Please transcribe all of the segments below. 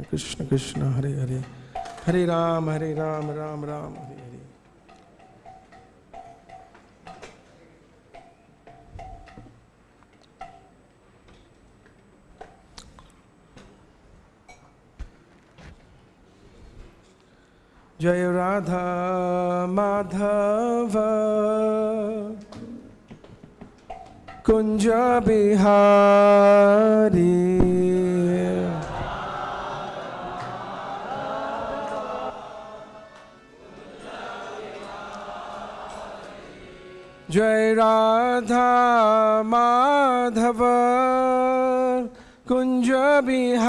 Krishna Krishna Hare Hare, Hare Ram, Ram Ram, Hare Hare. Jai Radha Madhava Kunja Bihari Jai Radha Madhava Kunja Bihari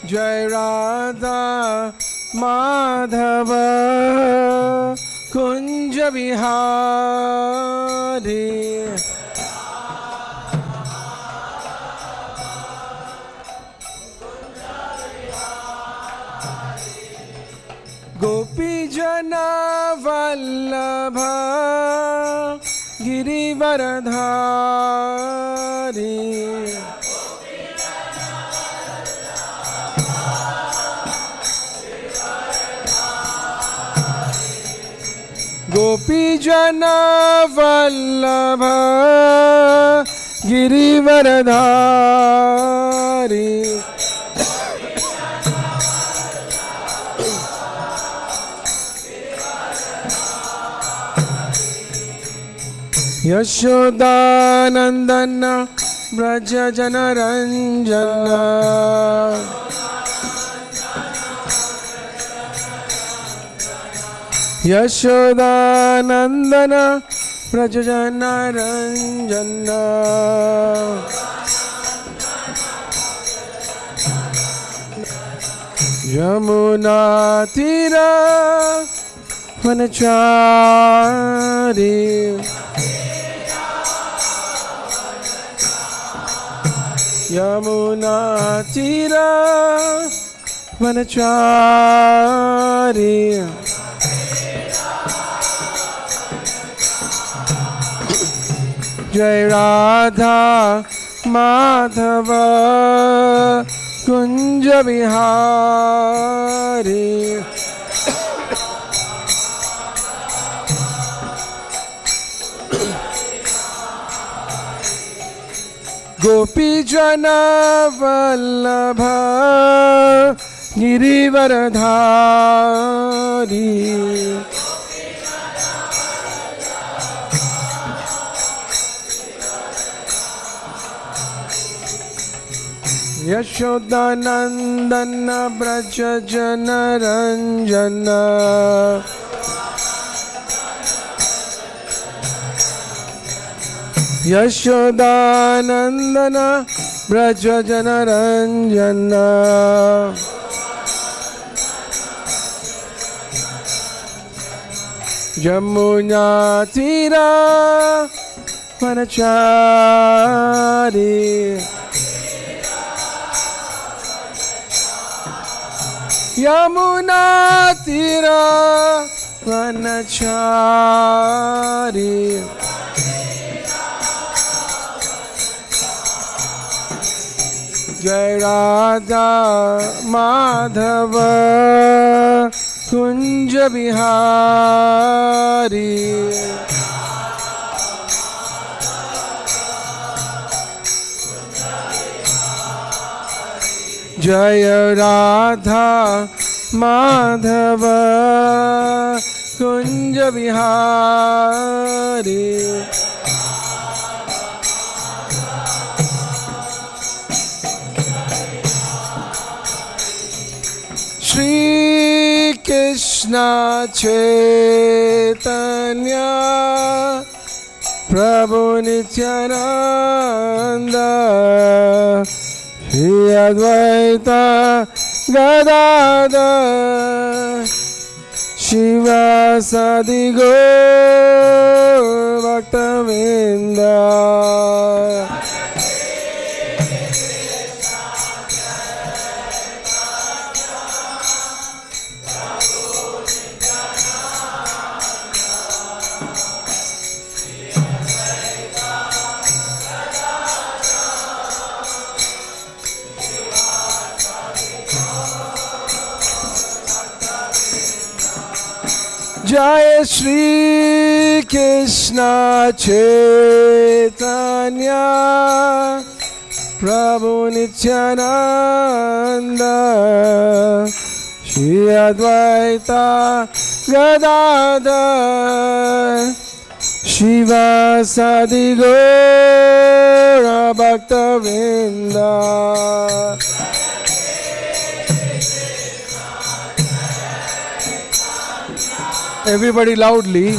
Jai Radha Madhava Kunja Bihari Gopi Jana Vallabha Girivaradhari Gopi Jana Vallabha Girivaradhari Yashoda Nandana Braja Jana Ranjana Yashoda Nandana Braja Jana Ranjana Yamuna Tira Vanachari Yamuna Tira Vanachari Jai Radha Madhava Kunja Bihari Gopi Jana Vallabha Girivaradhari Yashoda Nandana Braja Jana Ranjana Yashoda Nandana Braja Jana Ranjana Jamuna Tira Vanachari Yamuna Tira Vanachari Jai Radha Madhava Kunja Bihari Jai Radha Madhava Kunja Bihari Shri Krishna Chaitanya Prabhu Nityananda Shri Advaita Gadadhar Shiva Sadi Gaur Bhaktavinda Jai Shri Krishna Chaitanya Prabhu Nityananda Shri Advaita Gadadhar Shivasadi Gaura Bhakta Vrinda. Everybody loudly.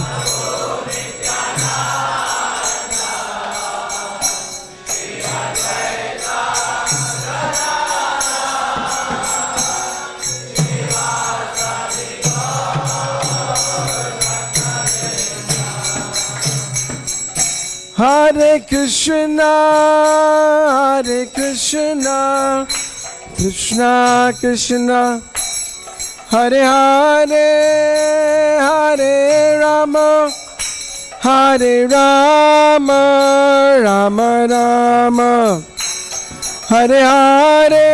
Hare Krishna, Hare Krishna, Krishna Krishna, Hare Hare, Hare Rama, Hare Rama, Rama Rama, Hare Hare,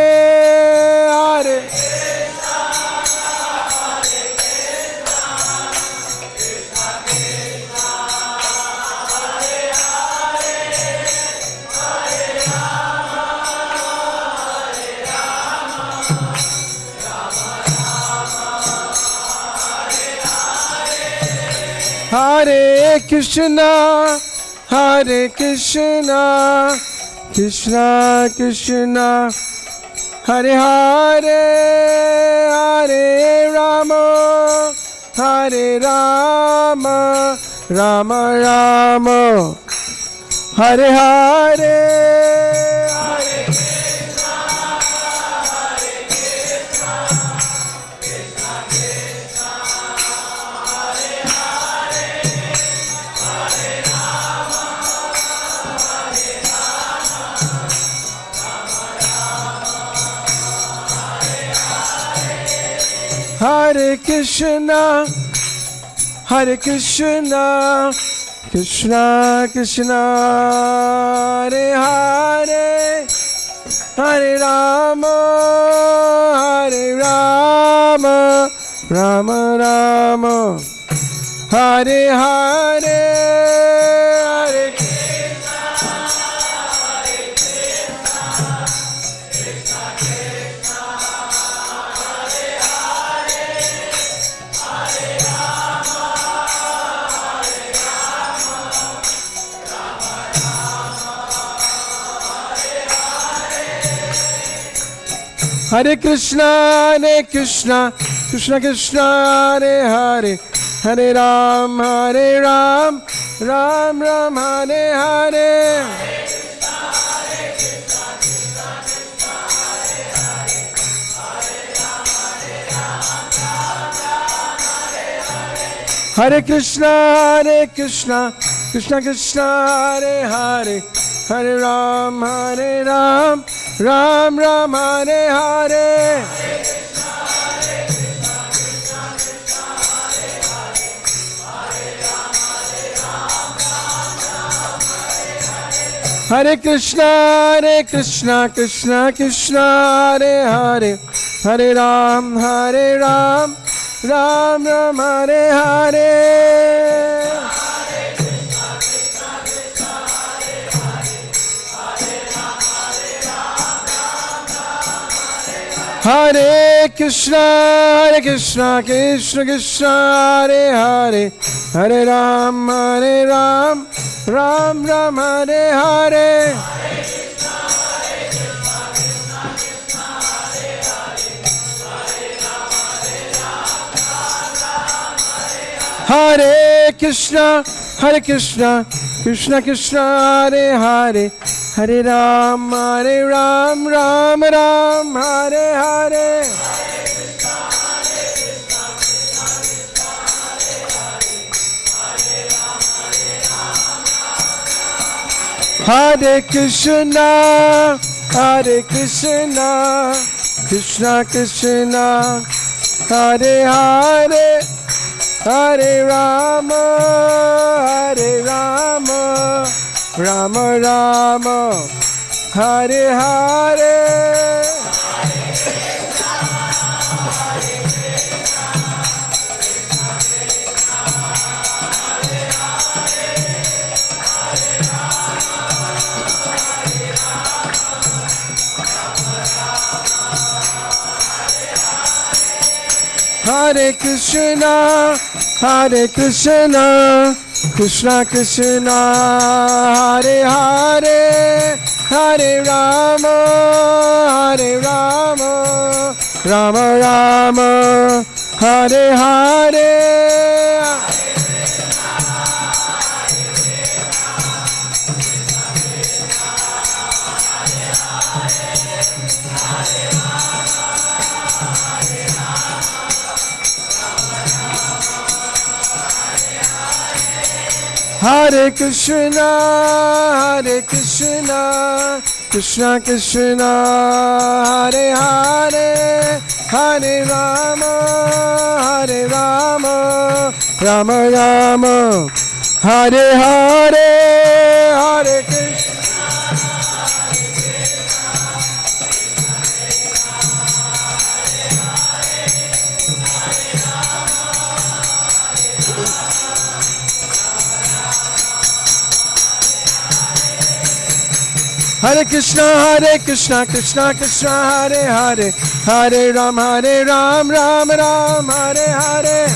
Hare Hare Krishna, Hare Krishna, Krishna Krishna, Hare Hare, Hare Rama, Hare Rama, Rama Rama, Hare Hare, Hare Hare Krishna, Hare Krishna, Krishna Krishna, Hare Hare, Hare Rama, Hare Rama, Rama Rama, Hare Hare, Hare Hare Krishna, Hare Krishna, Krishna Krishna, Hare Hare, Hare Ram, Hare Ram, Ram Ram, Hare Hare. Hare Krishna, Hare Krishna, Krishna Krishna, Hare Hare, Hare Ram, Hare Ram, Ram Ram, Hare Hare. Hare Krishna, Hare Krishna, Krishna Krishna, Hare Hare, Hare Ram, Ram Ram, Hare Hare. Hare Krishna, Hare Krishna, Krishna Krishna, Hare Hare, Hare Ram, Ram Ram, Hare Hare. Hare Krishna, Hare Krishna, Krishna Krishna, Hare Hare, Hare Ram, Ram Ram, Hare Hare. Hare Krishna, Hare Krishna, Krishna Krishna, Hare Hare, Hare Rama, Rama Rama, Hare Hare. Hare Krishna, Hare Krishna, Krishna Krishna, Hare Hare, Hare Rama, Hare Rama, Rama Rama, Hare Hare. Hare Krishna, Hare Krishna, Krishna Krishna, Hare Hare, Hare Rama, Hare Rama, Rama Rama, Hare Hare, Hare Krishna. Hare Krishna, Krishna Krishna, Hare Hare, Hare Ram, Ram Ram, Hare Hare.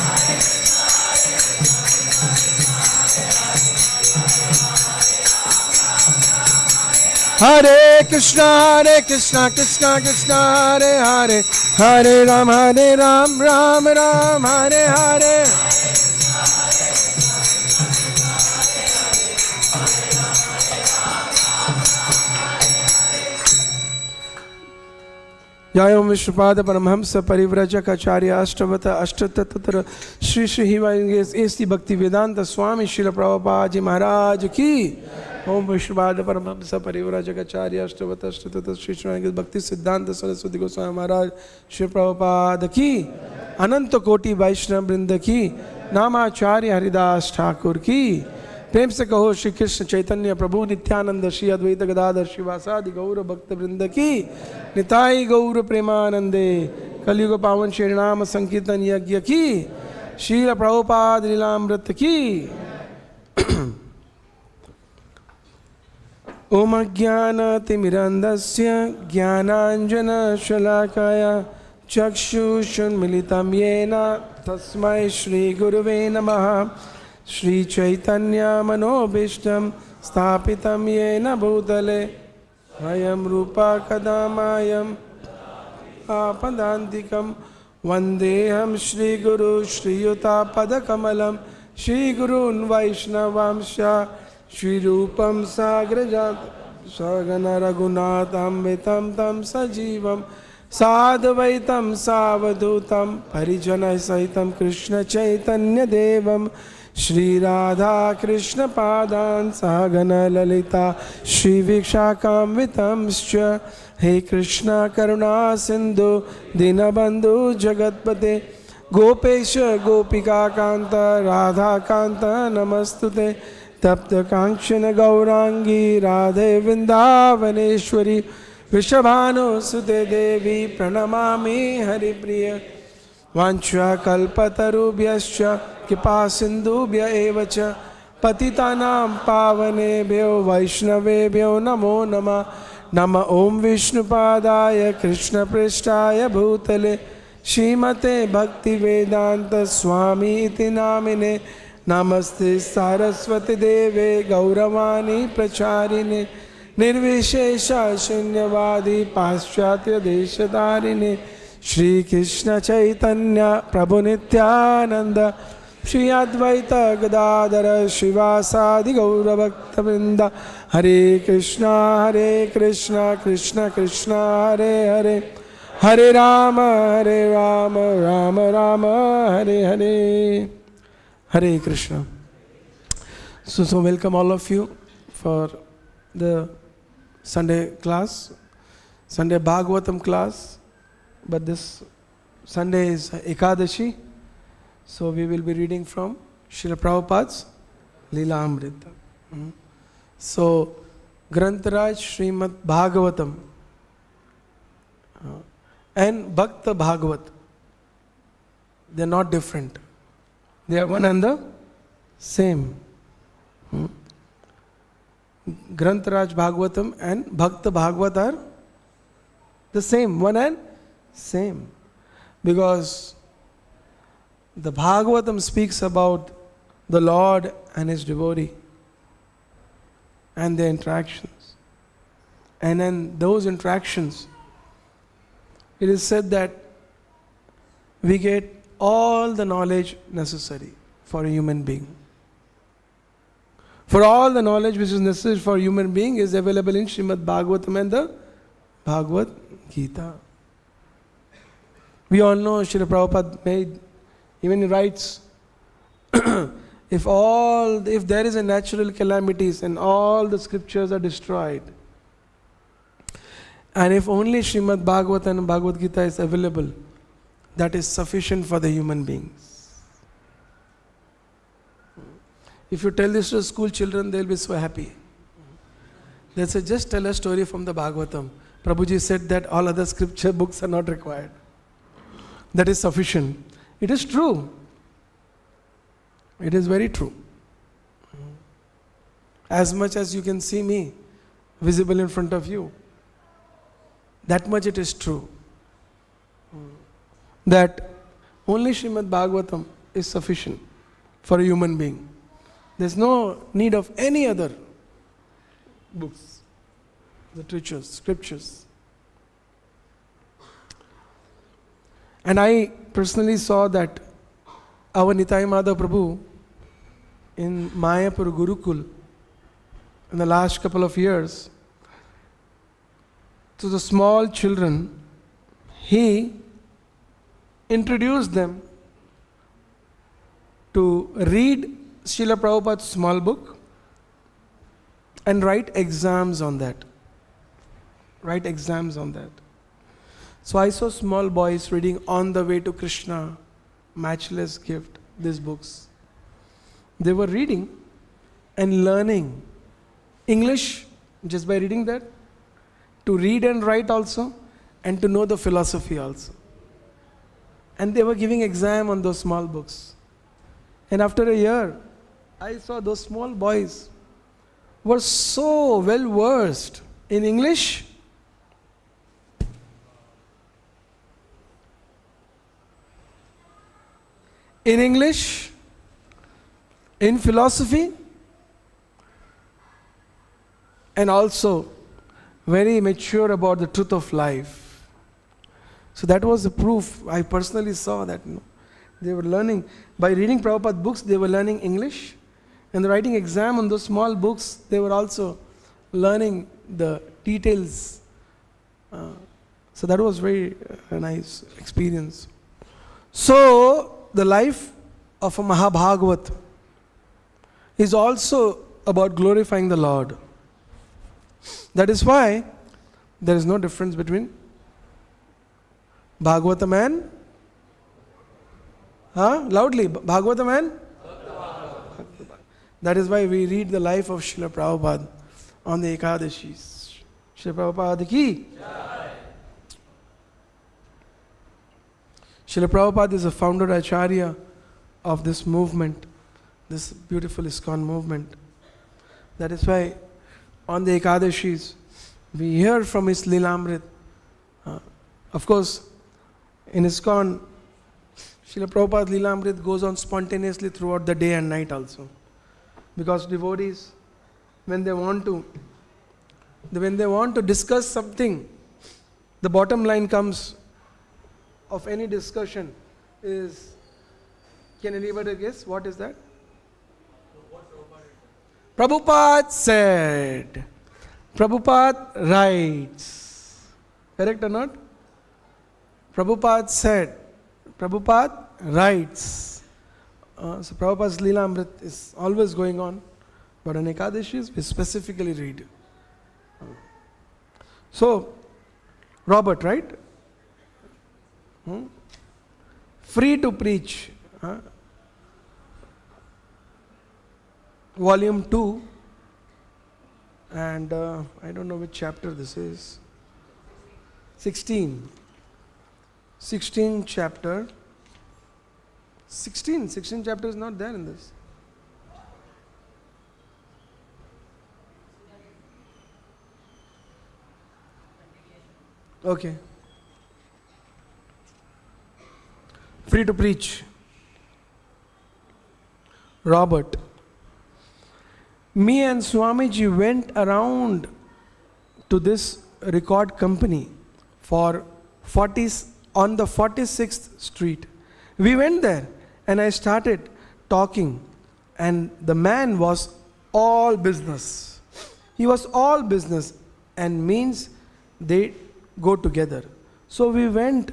Hare Krishna, Krishna Krishna, Hare Hare, Hare Ram, Ram Ram, Hare Hare. जय ओम विष्णुपाद परमहंस परिव्रजक आचार्य अष्टवत अष्टतत्र Shri Shri AC भक्ति वेदांत स्वामी श्रील प्रभुपाद जी महाराज की। ओम विष्णुपाद परमहंस परिव्रजक आचार्य अष्टवत अष्टतत्र श्री श्री भक्ति सिद्धांत सरस्वती गोस्वामी महाराज श्री प्रभुपाद की। अनंत कोटि वैष्णव वृंद की। नामाचार्य हरिदास ठाकुर की। प्रेम से कहो श्री कृष्ण चैतन्य प्रभु नित्यानंद श्री अद्वैत गदाधर शिवासादि गौर भक्त वृंद की। निताई गौर प्रेमानंदे कलयुग पावन श्री नाम संकीर्तन यज्ञ की। श्रील प्रभुपाद लीलामृत की। ओम अज्ञानतिमिरन्धस्य ज्ञानाञ्जनशलाकया चक्षुषुन्मिलितं येन तस्मै श्रीगुरुवे नमः। श्रीचैतन्यमनोभीष्टं स्थापितं येन भूतले स्वयं रूपा कदा मायं आपदान्तिकं वन्देऽहं श्रीगुरु श्रीयुतापदकमलं श्रीगुरून् वैष्णवांश्च श्रीरूपं साग्रजातं सगण रघुनाथान्वितं तं सजीवं साद्वैतं सावधूतं परिजनसहितं कृष्णचैतन्यदेवं श्रीराधा कृष्ण पादान् सहगण ललिता श्रीविशाखान्वितंश्च। हे कृष्ण करुणा सिंधु दीनबंधु जगत्पते गोपेश गोपिका कांत राधा कांत नमस्तुते। तप्त कांचन गौरांगी राधे वृंदावनेश्वरी वृषभानुसुते देवी प्रणमामि हरिप्रिय। वाञ्छाकल्पतरुभ्यश्च कृपा सिन्धुभ्य एव च पतितानां पावनेभ्यो वैष्णवेभ्यो नमो नमः। नमः ओं विष्णुपादाय कृष्णपृष्ठाय भूतले श्रीमते भक्तिवेदांत स्वामी इति नामिने। नमस्ते सरस्वती देवे गौरवाणी प्रचारिणे निर्विशेष शून्यवादी पाश्चात्य देशधारिणे। श्री कृष्ण चैतन्य प्रभु नित्यानंद श्री अद्वैत गदाधर शिवासादि गौरभक्तवृंद। हरे कृष्णा कृष्ण कृष्ण हरे हरे हरे राम राम राम हरे हरे। हरे Krishna. So welcome all of you for the Sunday class, Sunday Bhagavatam class. But this Sunday is Ekadashi, so we will be reading from Srila Prabhupada's Lilamrta. So, Grantaraj Śrīmad-Bhāgavatam and Bhakta Bhagavat, they are not different. They are one and the same. Grantaraj Bhagavatam and Bhakta Bhagavat are the same, one and same. Because the Bhagavatam speaks about the Lord and His devotee and their interactions. And in those interactions, it is said that we get all the knowledge necessary for a human being. For all the knowledge which is necessary for a human being is available in Śrīmad-Bhāgavatam and the Bhagavad Gita. We all know Srila Prabhupada made, even he writes, if there is a natural calamities and all the scriptures are destroyed, and if only Śrīmad-Bhāgavatam and Bhagavad Gita is available, that is sufficient for the human beings. If you tell this to school children, they will be so happy. They say, just tell a story from the Bhagavatam. Prabhuji said that all other scripture books are not required. That is sufficient. It is true. It is very true. As much as you can see me visible in front of you, that much it is true. That only Śrīmad-Bhāgavatam is sufficient for a human being. There is no need of any other books, literatures, scriptures. And I personally saw that our Nitai Madhav Prabhu in Mayapur Gurukul in the last couple of years, to the small children, he introduced them to read Srila Prabhupada's small book and write exams on that. Write exams on that. So I saw small boys reading On the Way to Krishna, Matchless Gift, these books. They were reading and learning English just by reading that, to read and write also, and to know the philosophy also. And they were giving exam on those small books. And after a year, I saw those small boys were so well versed in English, in philosophy, and also very mature about the truth of life. So that was the proof. I personally saw that. They were learning, by reading Prabhupada books, they were learning English, and writing exam on those small books, they were also learning the details. So that was very nice experience. So the life of a Mahabhagavat is also about glorifying the Lord. That is why there is no difference between Bhagavatam and loudly, Bhagavatam and that is why we read the life of Srila Prabhupada on the Ekadashis. Srila Prabhupada ki Jai. Srila Prabhupada is the founder Acharya of this movement, this beautiful ISKCON movement. That is why on the Ekadashis we hear from his Lilamrta. Of course, in ISKCON, Srila Prabhupada Lilamrta goes on spontaneously throughout the day and night also. Because devotees, when they want to discuss something, the bottom line comes of any discussion is, can anybody guess what is that? Prabhupada said. Prabhupada writes. Correct or not? Prabhupada said. Prabhupada writes. So Prabhupada's Lilamrta is always going on. But on Ekadashis, we specifically read. So, Robert, right? Free to Preach. Volume 2. And I don't know which chapter this is. 16. 16 chapter. 16 chapter is not there in this. Okay. Free to Preach. Robert. Me and Swamiji went around to this record company for on the 46th street. We went there and I started talking, and the man was all business. He was all business, and means they go together. So we went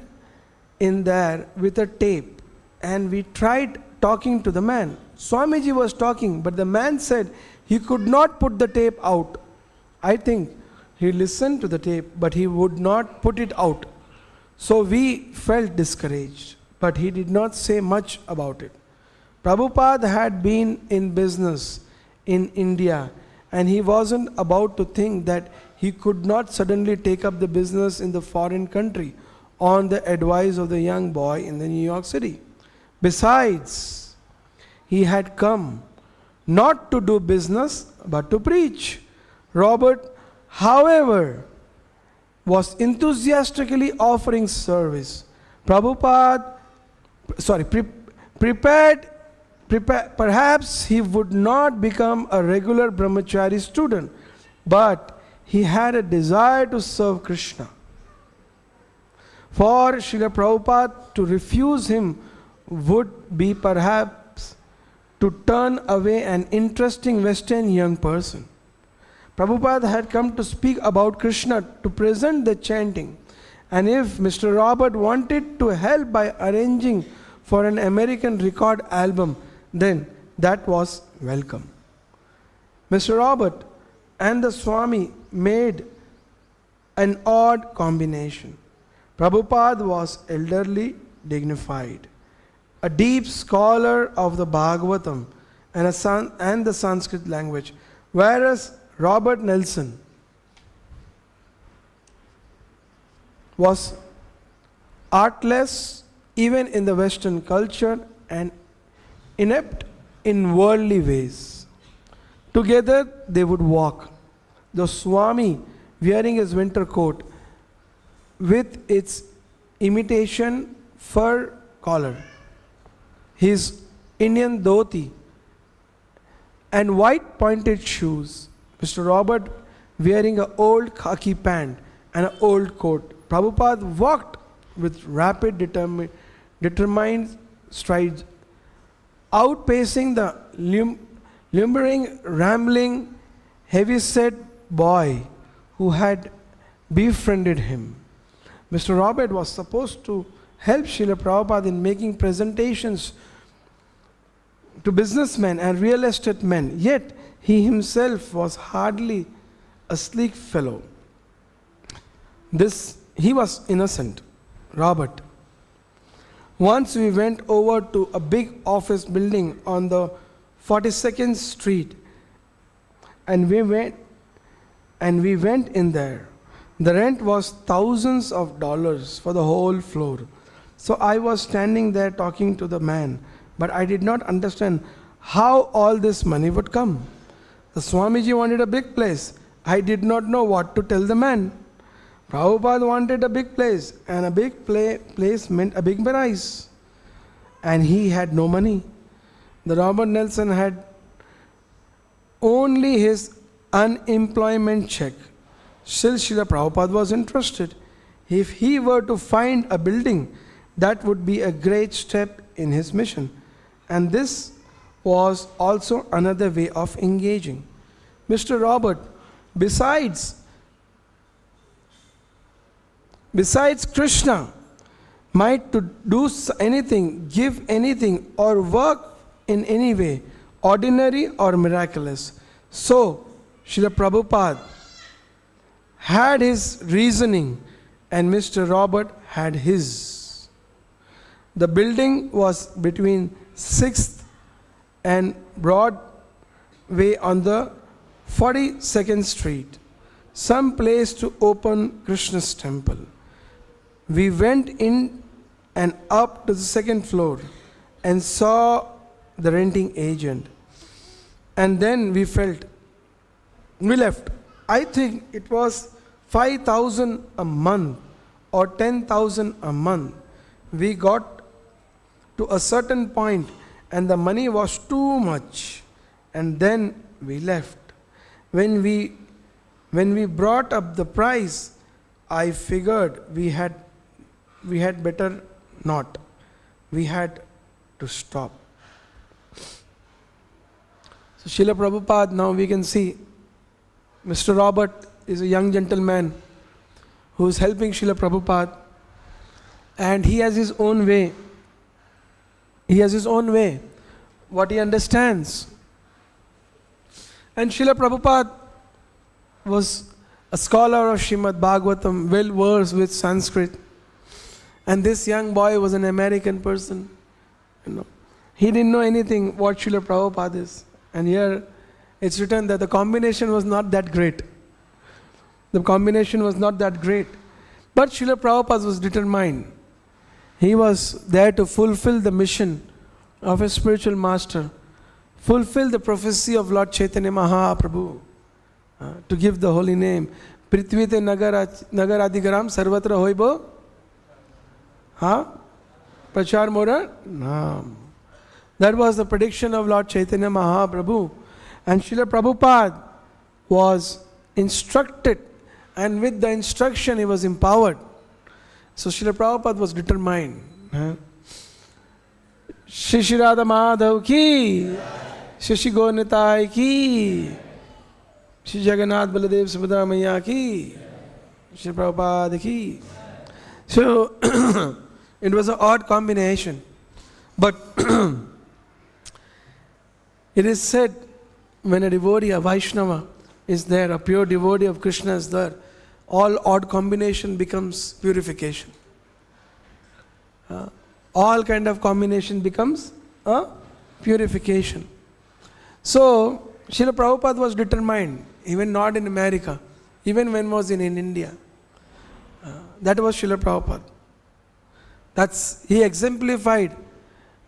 in there with a tape and we tried talking to the man. Swamiji was talking, but the man said he could not put the tape out. I think he listened to the tape, but he would not put it out. So we felt discouraged, but he did not say much about it. Prabhupada had been in business in India, and he wasn't about to think that he could not suddenly take up the business in the foreign country on the advice of the young boy in the New York City. Besides, he had come not to do business but to preach. Robert, however, was enthusiastically offering service. Prepared, perhaps he would not become a regular brahmachari student, but he had a desire to serve Krishna. For Srila Prabhupada to refuse him would be perhaps to turn away an interesting Western young person. Prabhupada had come to speak about Krishna, to present the chanting, and if Mr. Robert wanted to help by arranging for an American record album, then that was welcome. Mr. Robert and the Swami made an odd combination. Prabhupada was elderly, dignified, a deep scholar of the Bhagavatam and the Sanskrit language, whereas Robert Nelson was artless even in the Western culture and inept in worldly ways. Together they would walk. The Swami wearing his winter coat with its imitation fur collar, his Indian dhoti and white pointed shoes. Mr. Robert wearing an old khaki pant and an old coat. Prabhupada walked with rapid determined strides, outpacing the lumbering, rambling, heavy-set boy who had befriended him. Mr. Robert was supposed to help Srila Prabhupada in making presentations to businessmen and real estate men, yet he himself was hardly a sleek fellow. He was innocent, Robert. Once we went over to a big office building on the 42nd Street, and we went in there. The rent was thousands of dollars for the whole floor. So I was standing there talking to the man, but I did not understand how all this money would come. The Swamiji wanted a big place. I did not know what to tell the man. Prabhupada wanted a big place, and a big place meant a big price. And he had no money. The Robert Nelson had only his unemployment check. Still, Srila Prabhupada was interested. If he were to find a building, that would be a great step in his mission. And this was also another way of engaging. Mr. Robert, besides Krishna, might to do anything, give anything, or work in any way, ordinary or miraculous. So, Srila Prabhupada had his reasoning, and Mr. Robert had his. The building was between 6th and Broadway on the 42nd Street, some place to open Krishna's temple. We went in and up to the second floor and saw the renting agent. And then we left. I think it was 5,000 a month or 10,000 a month. We got to a certain point and the money was too much, and then we left. When we brought up the price, I figured we had better not. We had to stop. So Srila Prabhupada, now we can see Mr. Robert is a young gentleman who is helping Srila Prabhupada, and he has his own way. He has his own way, what he understands. And Srila Prabhupada was a scholar of Śrīmad-Bhāgavatam, well versed with Sanskrit. And this young boy was an American person. He didn't know anything what Srila Prabhupada is. And here it's written that the combination was not that great. The combination was not that great. But Srila Prabhupada was determined. He was there to fulfill the mission of a spiritual master, fulfill the prophecy of Lord Chaitanya Mahaprabhu, to give the holy name. Prithvite nagaradigaram sarvatra hoibo prachar mora naam. That was the prediction of Lord Chaitanya Mahaprabhu. And Srila Prabhupada was instructed, and with the instruction he was empowered. So Srila Prabhupada was determined. Shri Shri Radha Madhav ki, Shri Shri Gaur Nitai ki, Shri Jagannath Baladev Subhadra Maiya ki, Shri Prabhupada ki. So it was an odd combination. But it is said, when a devotee, a Vaishnava is there, a pure devotee of Krishna is there, all odd combination becomes purification. All kind of combination becomes purification. So Srila Prabhupada was determined, even not in America, even when was in India. That was Srila Prabhupada. He exemplified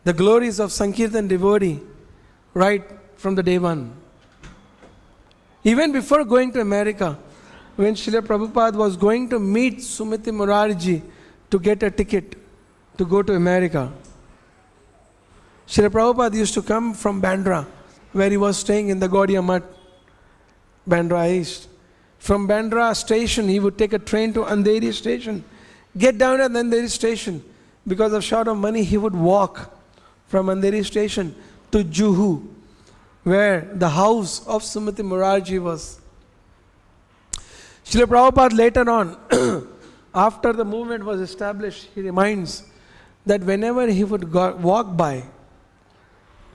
the glories of Sankirtan devotee right from the day one. Even before going to America, when Srila Prabhupada was going to meet Sumiti Murarji to get a ticket to go to America, Srila Prabhupada used to come from Bandra, where he was staying in the Gaudiya Math, Bandra East. From Bandra station, he would take a train to Andheri station, get down at Andheri station. Because of short of money, he would walk from Andheri station to Juhu, where the house of Sumiti Murarji was. Srila Prabhupada later on, after the movement was established, he reminds that whenever he would walk by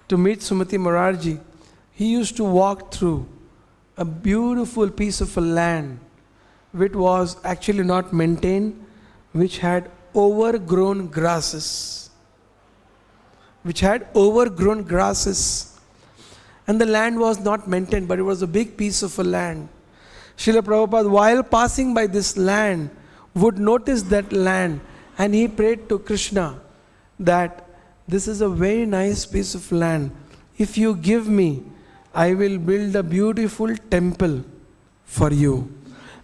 to meet Sumiti Murarji, he used to walk through a beautiful piece of a land which was actually not maintained, which had overgrown grasses. And the land was not maintained, but it was a big piece of a land. Srila Prabhupada, while passing by this land, would notice that land, and he prayed to Krishna that this is a very nice piece of land. If you give me, I will build a beautiful temple for you.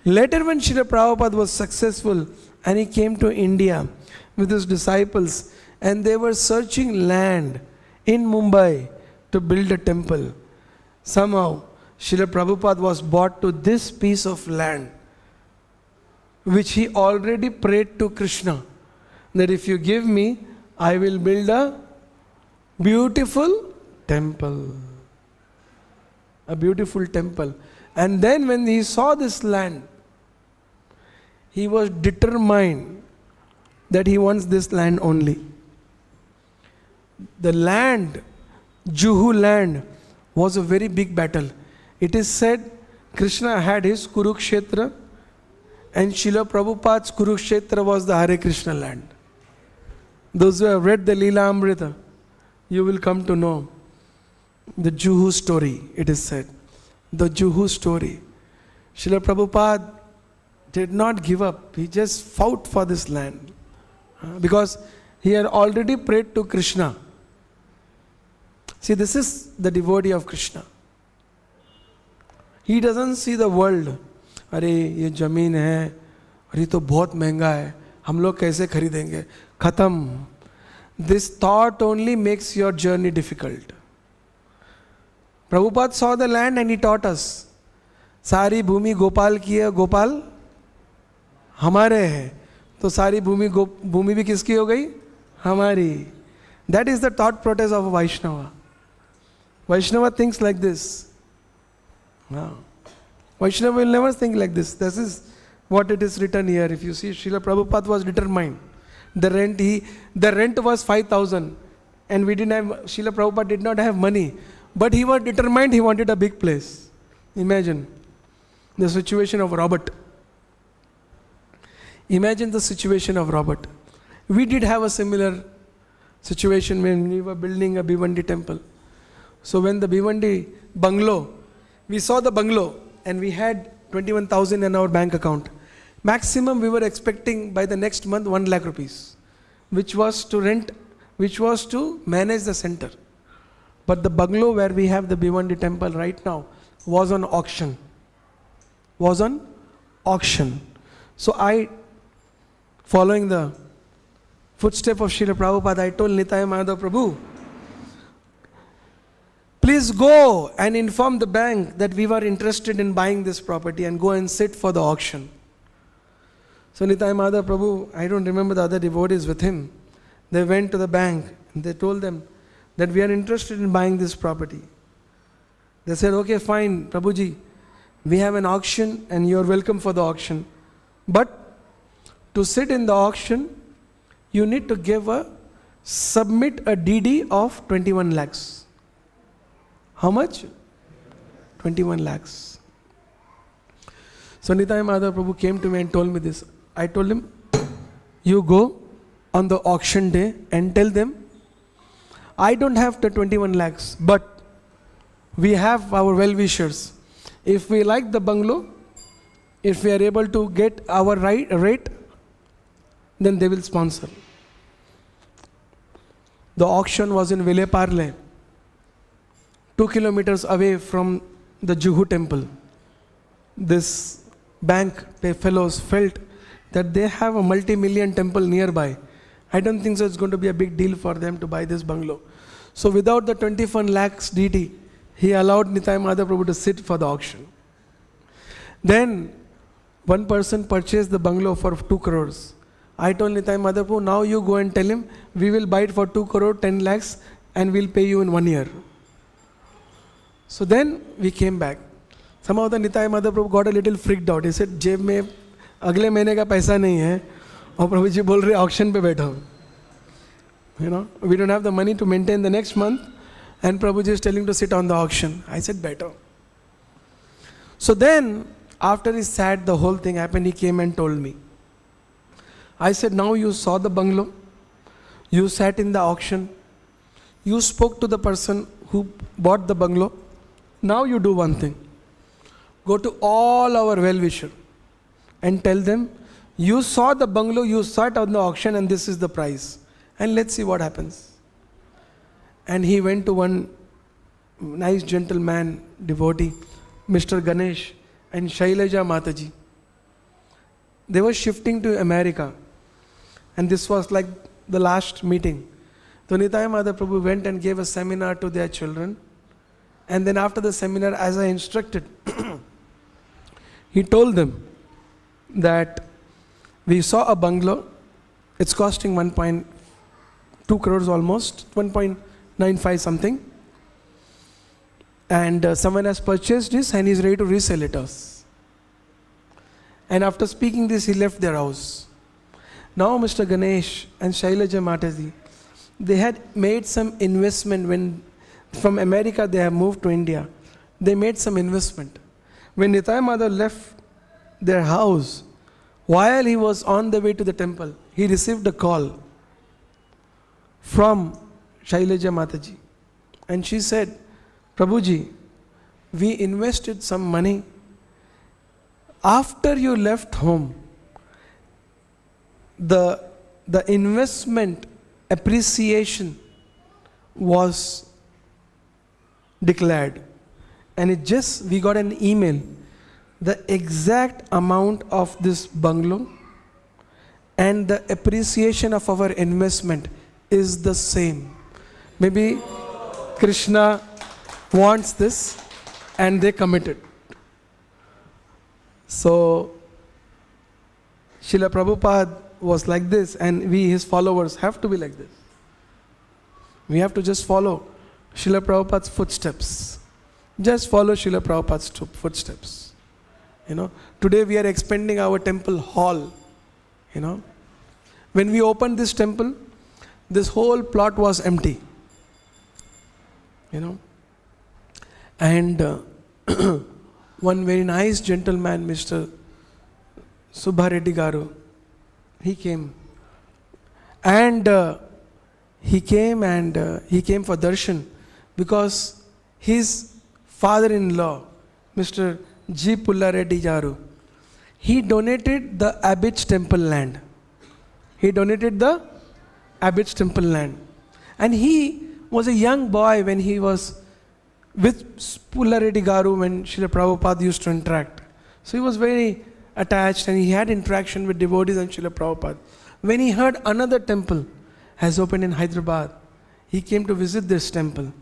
Later, when Srila Prabhupada was successful and he came to India with his disciples, and they were searching land in Mumbai to build a temple, somehow Srila Prabhupada was brought to this piece of land, which he already prayed to Krishna, that if you give me, I will build a beautiful temple. A beautiful temple. And then when he saw this land, he was determined that he wants this land only. The land, Juhu land, was a very big battle. It is said Krishna had his Kurukshetra, and Srila Prabhupada's Kurukshetra was the Hare Krishna land. Those who have read the Lilamrta, you will come to know the Juhu story, it is said. The Juhu story. Srila Prabhupada did not give up. He just fought for this land. Because he had already prayed to Krishna. See, this is the devotee of Krishna. He doesn't see the world. अरे ये जमीन है और ये तो बहुत महंगा है, हम लोग कैसे खरीदेंगे? खत्म. This thought only makes your journey difficult. Prabhupada saw the land and he taught us. सारी भूमि गोपाल की है, गोपाल हमारे हैं, तो सारी भूमि भी किसकी हो गई? हमारी. That is the thought process of a Vaishnava. Vaishnava thinks like this. No. Vaishnava will never think like this. This is what it is written here. If you see, Srila Prabhupada was determined. The rent was 5,000, and Srila Prabhupada did not have money, but he was determined. He wanted a big place. Imagine the situation of Robert. Imagine the situation of Robert. We did have a similar situation when we were building a Bhivandi temple. So when the Bhivandi bungalow, we saw the bungalow and we had 21,000 in our bank account. Maximum we were expecting by the next month 1 lakh rupees, which was to rent, which was to manage the center. But the bungalow where we have the Bhivandi temple right now was on auction. So I, following the footstep of Srila Prabhupada, I told Nitai Madhav Prabhu, please go and inform the bank that we were interested in buying this property and go and sit for the auction. So Nitai Madhav Prabhu, I don't remember the other devotees with him, they went to the bank and they told them that we are interested in buying this property. They said, okay, fine, Prabhuji, we have an auction and you are welcome for the auction. But to sit in the auction, you need to submit a DD of 21 lakhs. How much? 21 lakhs. So Nitai Madhav Prabhu came to me and told me this. I told him, you go on the auction day and tell them, I don't have the 21 lakhs, but we have our well-wishers. If we like the bungalow, if we are able to get our rate, then they will sponsor. The auction was in Vile Parle, 2 kilometers away from the Juhu temple. This bank fellows felt that they have a multi-million temple nearby. I don't think so it's going to be a big deal for them to buy this bungalow. So without the 21 lakhs DD, he allowed Nitai Madhav Prabhu to sit for the auction. Then one person purchased the bungalow for 2 crores. I told Nitai Madhav Prabhu, now you go and tell him, we will buy it for 2 crore, 10 lakhs and we'll pay you in 1 year. So then we came back. Somehow the Nitai Madhav Prabhu got a little freaked out. He said, जेब में अगले महीने का पैसा नहीं है और प्रभु जी बोल रहे auction पे बैठो. We don't have the money to maintain the next month and Prabhuji is telling to sit on the auction. I said, better. So then, after he sat, the whole thing happened, he came and told me. I said, now you saw the bungalow, you sat in the auction, you spoke to the person who bought the bungalow. Now you do one thing. Go to all our well-wishers and tell them, you saw the bungalow, you sat on the auction and this is the price. And let's see what happens. And he went to one nice gentleman, devotee, Mr. Ganesh and Shailaja Mataji. They were shifting to America. And this was like the last meeting. So Nitai Madhav Prabhu went and gave a seminar to their children. And then after the seminar, as I instructed, he told them that we saw a bungalow. It's costing 1.2 crores almost, 1.95 something. And someone has purchased this and he's ready to resell it us. And after speaking this, he left their house. Now Mr. Ganesh and Shailaja Mataji, they had made some investment when from America they have moved to India. They made some investment. When Nitai Madhav left their house, while he was on the way to the temple, he received a call from Shailaja Mataji. And she said, Prabhuji, we invested some money. After you left home, the investment appreciation was declared. And we got an email. The exact amount of this bungalow and the appreciation of our investment is the same. Maybe Krishna wants this and they committed. So Srila Prabhupada was like this, and we, his followers, have to be like this. We have to just follow Srila Prabhupada's footsteps. Just follow Srila Prabhupada's footsteps. Today we are expanding our temple hall. When we opened this temple, this whole plot was empty. And one very nice gentleman, Mr. Subhareddy Garu, he came. And he came for darshan because his father-in-law, Mr. G. Pullareddy Garu, he donated the Abbot's temple land. And he was a young boy when he was with Pullareddy Garu, when Srila Prabhupada used to interact. So he was very attached and he had interaction with devotees and Srila Prabhupada. When he heard another temple has opened in Hyderabad, he came to visit this temple.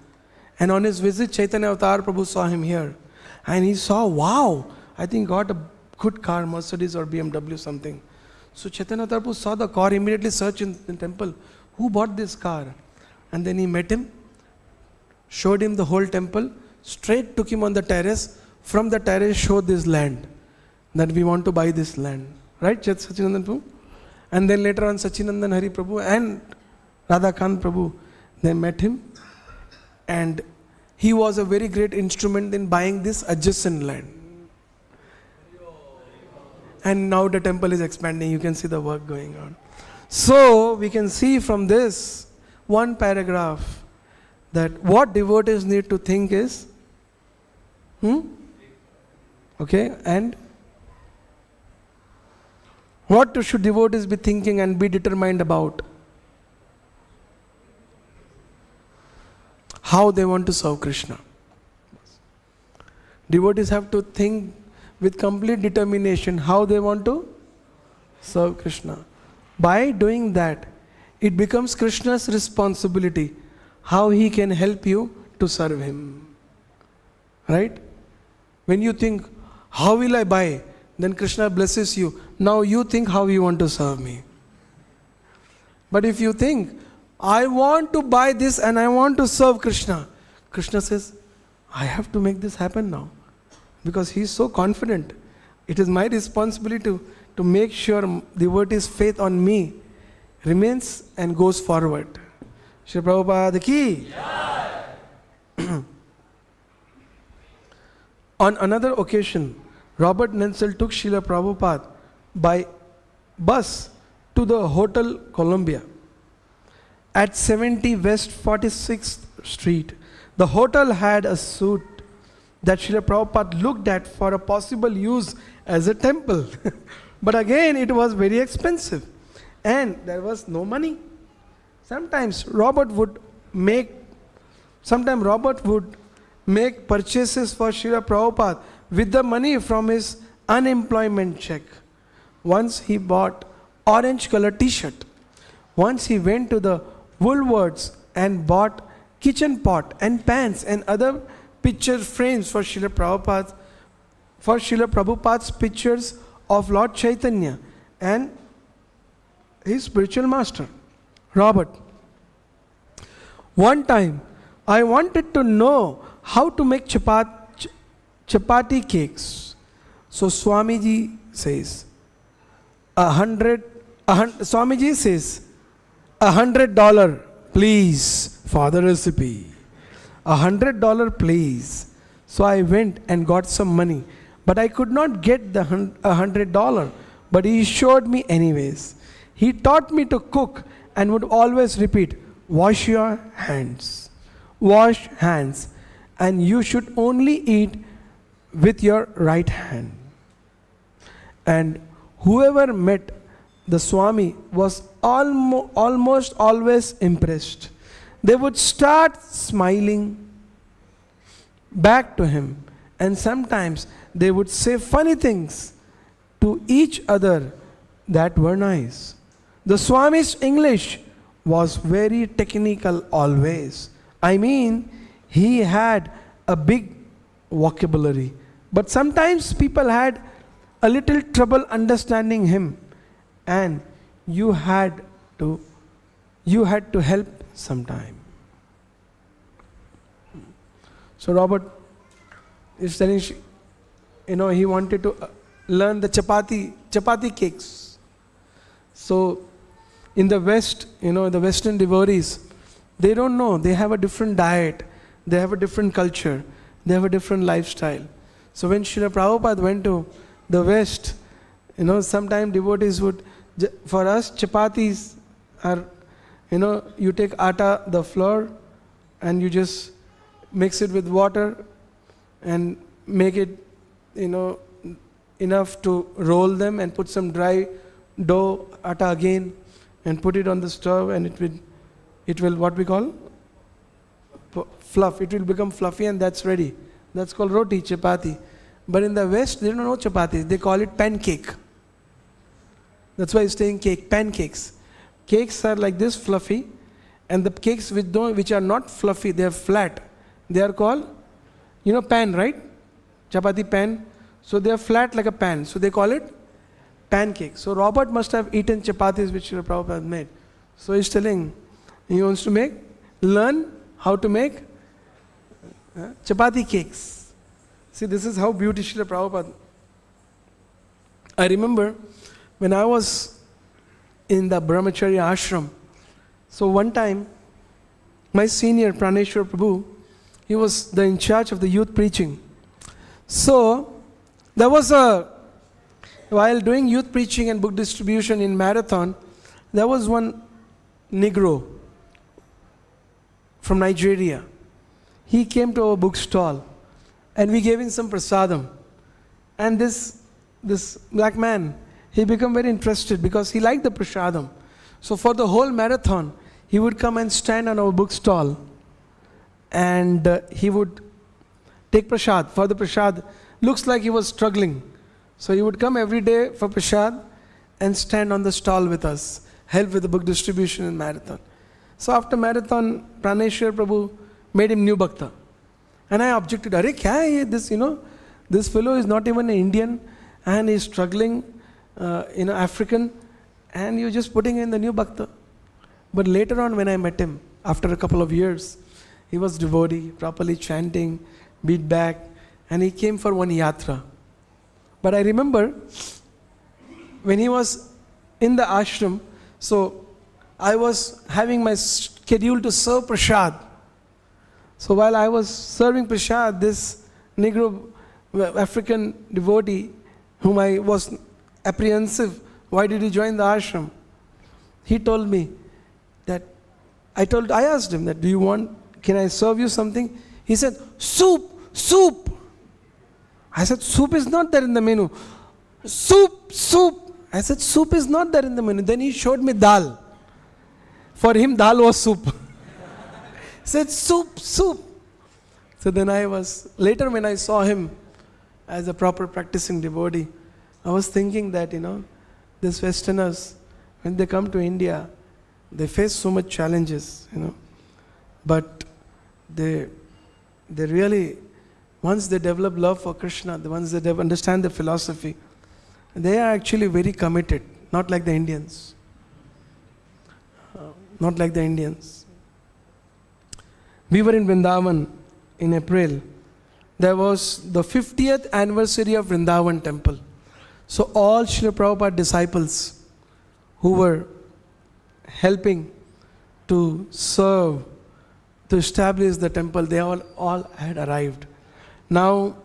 And on his visit, Chaitanya Avatar Prabhu saw him here. And he saw, wow, I think got a good car, Mercedes or BMW something. So Chaitanya Avatar Prabhu saw the car, immediately searched in the temple, who bought this car? And then he met him, showed him the whole temple, straight took him on the terrace, from the terrace showed this land, that we want to buy this land. Right, Sachinandan Prabhu? And then later on Sachinandan Hari Prabhu and Radhakant Prabhu, they met him, and he was a very great instrument in buying this adjacent land. And now the temple is expanding, you can see the work going on. So we can see from this one paragraph that what devotees need to think is, okay, and what should devotees be thinking and be determined about? How they want to serve Krishna. Devotees have to think with complete determination how they want to serve Krishna. By doing that, it becomes Krishna's responsibility how he can help you to serve him. Right? When you think, how will I buy? Then Krishna blesses you. Now you think how you want to serve me. But if you think, I want to buy this and I want to serve Krishna, Krishna says, I have to make this happen now. Because he is so confident. It is my responsibility to make sure devotees' faith on me remains and goes forward. Shri Prabhupada ki. On another occasion, Robert Nensel took Srila Prabhupada by bus to the Hotel Columbia at 70 West 46th Street. The hotel had a suite that Srila Prabhupada looked at for a possible use as a temple. But again, it was very expensive and there was no money. Sometimes Robert would make purchases for Srila Prabhupada with the money from his unemployment check. Once he bought orange color t-shirt. Once he went to the Woolworths and bought kitchen pot and pans and other picture frames for Srila Prabhupada's pictures of Lord Chaitanya and his spiritual master, Robert. One time, I wanted to know how to make chapati cakes. So Swamiji says, Swamiji says, $100, please, for the recipe. $100, please. So I went and got some money, but I could not get the $100. But he showed me anyways. He taught me to cook and would always repeat, wash your hands. Wash hands. And you should only eat with your right hand. And whoever met the Swami was almost always impressed. They would start smiling back to him, and sometimes they would say funny things to each other that were nice. The Swami's English was very technical always. I mean, he had a big vocabulary. But sometimes people had a little trouble understanding him, and you had to help sometime. So Robert is telling, he wanted to learn the chapati cakes. So in the West, the Western devotees, they don't know. They have a different diet. They have a different culture. They have a different lifestyle. So when Srila Prabhupada went to the West, sometimes devotees would, for us, chapatis are, you take atta, the flour, and you just mix it with water and make it, enough to roll them and put some dry dough, atta again, and put it on the stove, and it will what we call fluff. It will become fluffy, and that's ready. That's called roti, chapati. But in the West, they don't know chapatis. They call it pancake. That's why it's saying cake, pancakes. Cakes are like this, fluffy, and the cakes which are not fluffy, they are flat. They are called, pan, right? Chapati pan. So they are flat like a pan. So they call it pancake. So Robert must have eaten chapatis which Srila Prabhupada made. So he's telling, he wants to learn how to make chapati cakes. See, this is how beautiful Srila Prabhupada. I remember when I was in the Brahmacharya ashram, so one time, my senior Praneshwar Prabhu, he was in charge of the youth preaching. So, there was while doing youth preaching and book distribution in Marathon, there was one Negro from Nigeria. He came to our bookstall, and we gave him some prasadam. And this black man, he became very interested because he liked the prasadam. So for the whole marathon, he would come and stand on our bookstall, and he would take prasad. For the prasad, looks like he was struggling. So he would come every day for prasad and stand on the stall with us, help with the book distribution in marathon. So after marathon, Praneshwar Prabhu made him new bhakta. And I objected, Are kya hai this, this fellow is not even an Indian and he's struggling, African, and you're just putting in the new bhakta. But later on when I met him, after a couple of years, he was devotee, properly chanting, beat back, and he came for one yatra. But I remember when he was in the ashram, so I was having my schedule to serve prasad. So while I was serving prasad, this Negro African devotee, whom I was apprehensive, why did he join the ashram? He told me that, I asked him that, can I serve you something? He said, soup. I said, soup is not there in the menu. Soup. I said, soup is not there in the menu. Then he showed me dal. For him, dal was soup. He said, soup. So then later when I saw him as a proper practicing devotee, I was thinking that, these Westerners, when they come to India, they face so much challenges, but they really, once they develop love for Krishna, once they understand the philosophy, they are actually very committed, not like the Indians. We were in Vrindavan in April. There was the 50th anniversary of Vrindavan temple. So all Srila Prabhupada disciples who were helping to serve, to establish the temple, they all had arrived. Now,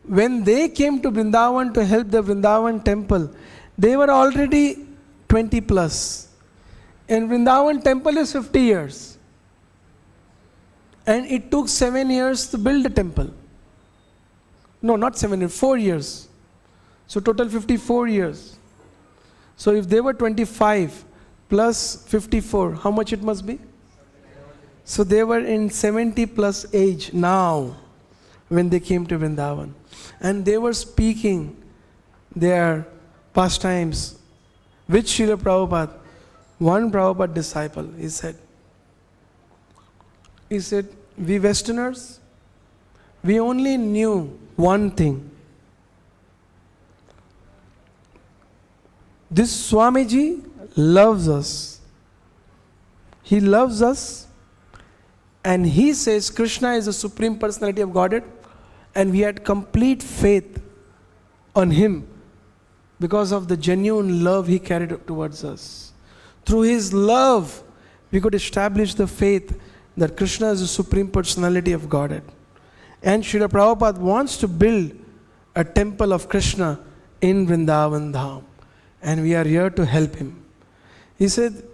when they came to Vrindavan to help the Vrindavan temple, they were already 20 plus. And Vrindavan temple is 50 years. And it took 7 years to build the temple. No, not 7 years, 4 years. So total 54 years. So if they were 25 plus 54, how much it must be? So they were in 70 plus age now when they came to Vrindavan. And they were speaking their pastimes with Srila Prabhupada One Prabhupada disciple, he said, we Westerners, we only knew one thing. This Swamiji loves us. He loves us, and he says Krishna is the Supreme Personality of Godhead, and we had complete faith on him because of the genuine love he carried towards us. Through his love, we could establish the faith that Krishna is the Supreme Personality of Godhead. And Srila Prabhupada wants to build a temple of Krishna in Vrindavan Dham. And we are here to help him. He said,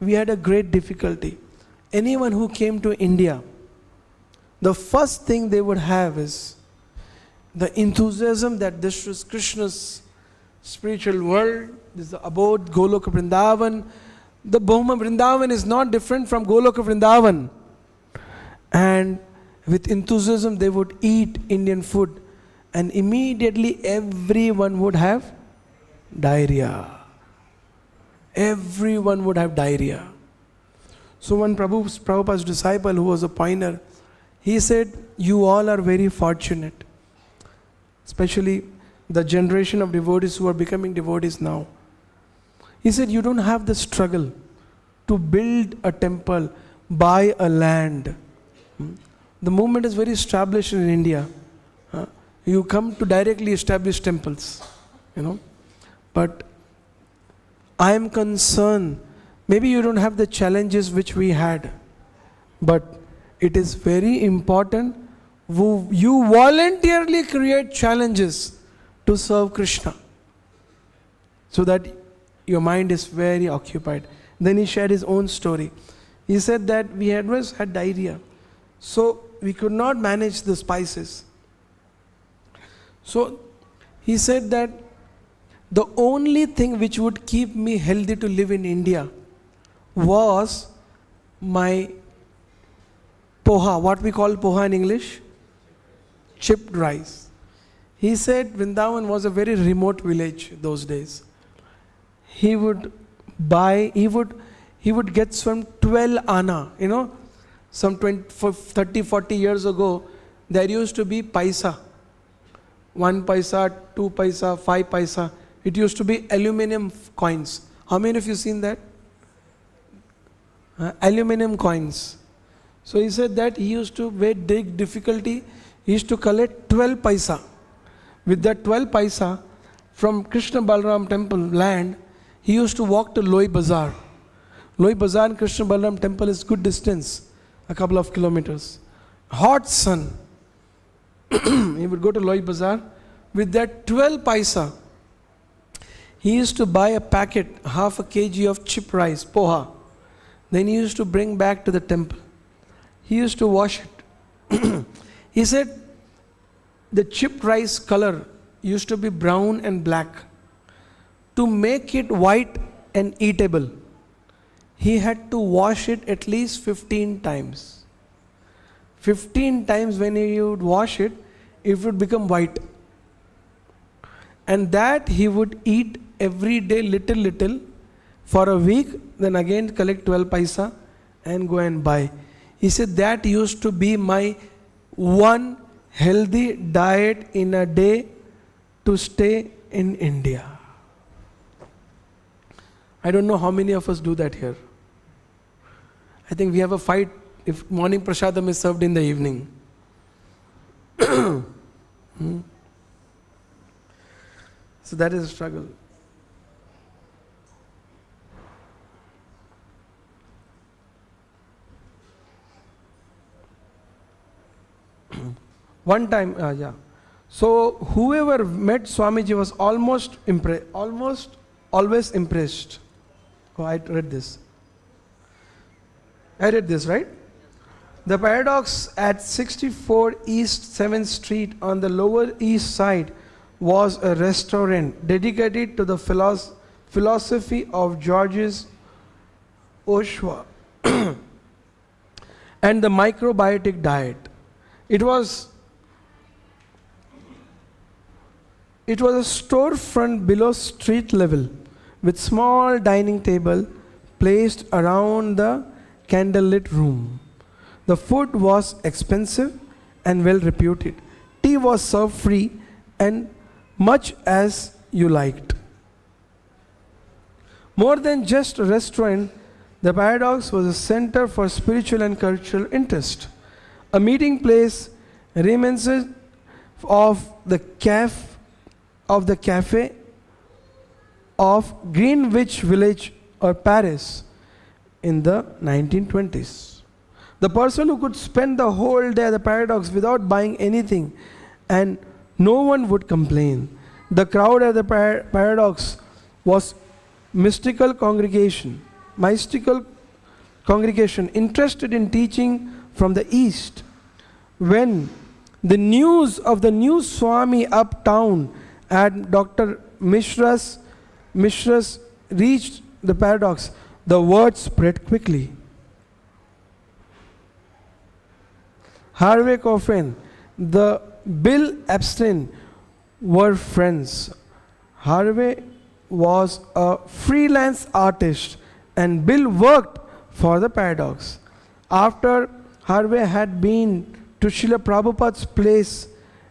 we had a great difficulty. Anyone who came to India, the first thing they would have is the enthusiasm that this is Krishna's spiritual world, this is the abode, Goloka Vrindavan. The Bhoma Vrindavan is not different from Goloka Vrindavan. And with enthusiasm they would eat Indian food, and immediately everyone would have diarrhea. Everyone would have diarrhea. So one Prabhupada's disciple who was a pioneer, he said, you all are very fortunate. Especially the generation of devotees who are becoming devotees now. He said, you don't have the struggle to build a temple, buy a land. The movement is very established in India. You come to directly establish temples, But I am concerned, maybe you don't have the challenges which we had, but it is very important you voluntarily create challenges to serve Krishna, so that your mind is very occupied. Then he shared his own story. He said that we had diarrhea, so we could not manage the spices. So he said that the only thing which would keep me healthy to live in India was my poha, what we call poha in English, chipped rice. He said Vrindavan was a very remote village those days. He would get some 12 anna, some 30, 40 years ago, there used to be paisa. 1 paisa, 2 paisa, 5 paisa. It used to be aluminum coins. How many of you seen that? Aluminum coins. So he said that he used to, with big difficulty, he used to collect 12 paisa. With that 12 paisa, from Krishna Balaram temple land, he used to walk to Loi Bazaar. Loi Bazaar and Krishna Balaram temple is good distance, a couple of kilometers. Hot sun. He would go to Loi Bazaar. With that 12 paisa, he used to buy a packet, half a kg of chip rice, poha. Then he used to bring back to the temple. He used to wash it. He said the chipped rice color used to be brown and black. To make it white and eatable, he had to wash it at least 15 times. 15 times when he would wash it, it would become white. And that he would eat every day little for a week, then again collect 12 paisa and go and buy. He said that used to be my one healthy diet in a day to stay in India. I don't know how many of us do that here. I think we have a fight if morning prasadam is served in the evening. So that is a struggle. One time, So whoever met Swamiji was almost always impressed. Oh, I read this. I read this, right? The paradox at 64 East 7th Street on the Lower East Side was a restaurant dedicated to the philosophy of Georges Oshwa and the microbiotic diet. It was a storefront below street level with small dining table, placed around the candlelit room. The food was expensive and well reputed. Tea was served free and much as you liked. More than just a restaurant, the Paradox was a center for spiritual and cultural interest, a meeting place reminiscent of the cafe of Greenwich Village or Paris in the 1920s. The person who could spend the whole day at the Paradox without buying anything, and no one would complain. The crowd at the Paradox was mystical congregation interested in teaching from the East. When the news of the new Swami uptown at Dr. Mishra's reached the Paradox, the word spread quickly. Harvey Coffin, the Bill Epstein were friends. Harvey was a freelance artist and Bill worked for the Paradox. After Harvey had been to Srila Prabhupada's place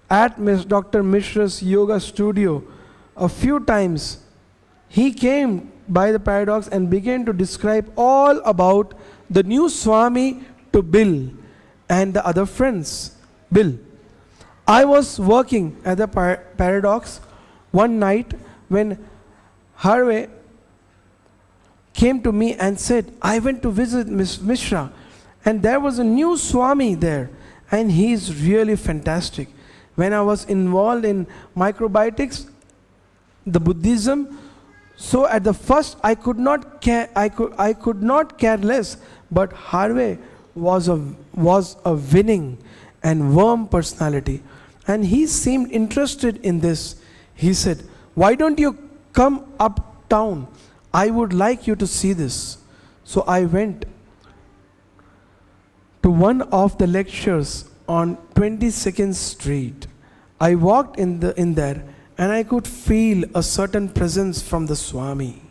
at Dr. Mishra's yoga studio a few times, he came by the Paradox and began to describe all about the new Swami to Bill and the other friends. Bill, I was working at the Paradox one night when Harvey came to me and said, I went to visit Miss Mishra and there was a new Swami there and he is really fantastic. When I was involved in microbiotics, the Buddhism, so at the first I could not care less, but Harvey was a winning and warm personality, and he seemed interested in this. He said, why don't you come uptown? I would like you to see this. So I went to one of the lectures on 22nd Street. I walked in there and I could feel a certain presence from the Swami.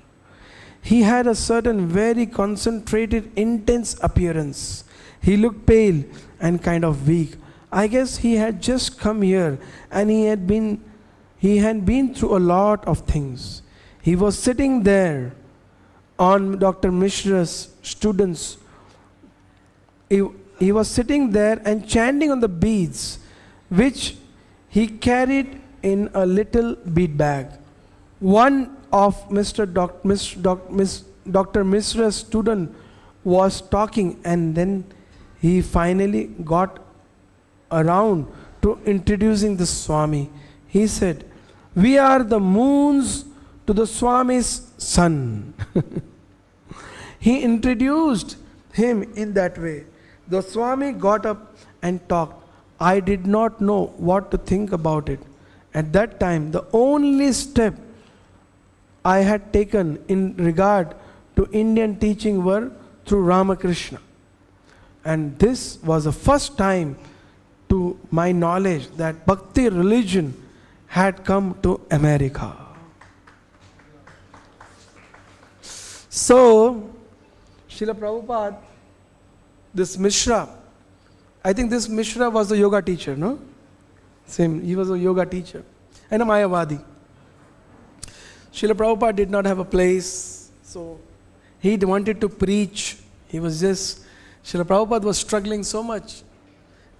He had a certain very concentrated, intense appearance. He looked pale and kind of weak. I guess he had just come here and he had been through a lot of things. He was sitting there on Dr. Mishra's students. He was sitting there and chanting on the beads, which he carried in a little bead bag. One of Dr. Mishra's student was talking, and then he finally got around to introducing the Swami. He said, we are the moons to the Swami's sun. He introduced him in that way. The Swami got up and talked. I did not know what to think about it. At that time, the only step I had taken in regard to Indian teaching were through Ramakrishna. And this was the first time to my knowledge that Bhakti religion had come to America. So, Srila Prabhupada, this Mishra, I think this Mishra was a yoga teacher, no? Same, he was a yoga teacher and a Mayavadi. Srila Prabhupada did not have a place, so he wanted to preach. He was just, Srila Prabhupada was struggling so much,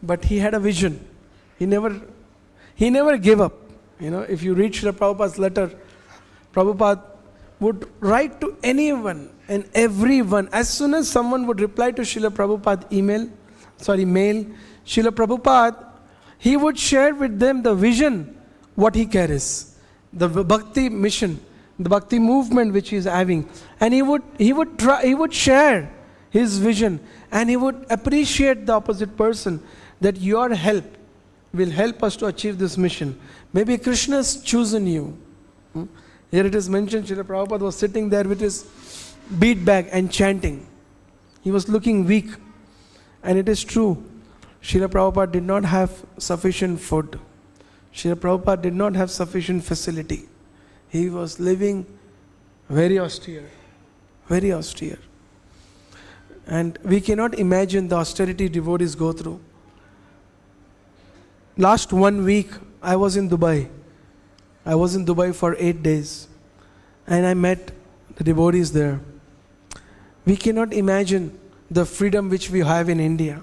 but he had a vision. He never gave up. You know, if you read Srila Prabhupada's letter, Prabhupada would write to anyone and everyone. As soon as someone would reply to Srila Prabhupada's mail, Srila Prabhupada, he would share with them the vision, what he carries, the Bhakti mission, the Bhakti movement which he is having. And he would share his vision, and he would appreciate the opposite person, that your help will help us to achieve this mission. Maybe Krishna has chosen you. Here it is mentioned, Srila Prabhupada was sitting there with his bead bag and chanting. He was looking weak. And it is true, Srila Prabhupada did not have sufficient food. Srila Prabhupada did not have sufficient facility. He was living very austere, very austere. And we cannot imagine the austerity devotees go through. Last 1 week, I was in Dubai. I was in Dubai for 8 days. And I met the devotees there. We cannot imagine the freedom which we have in India.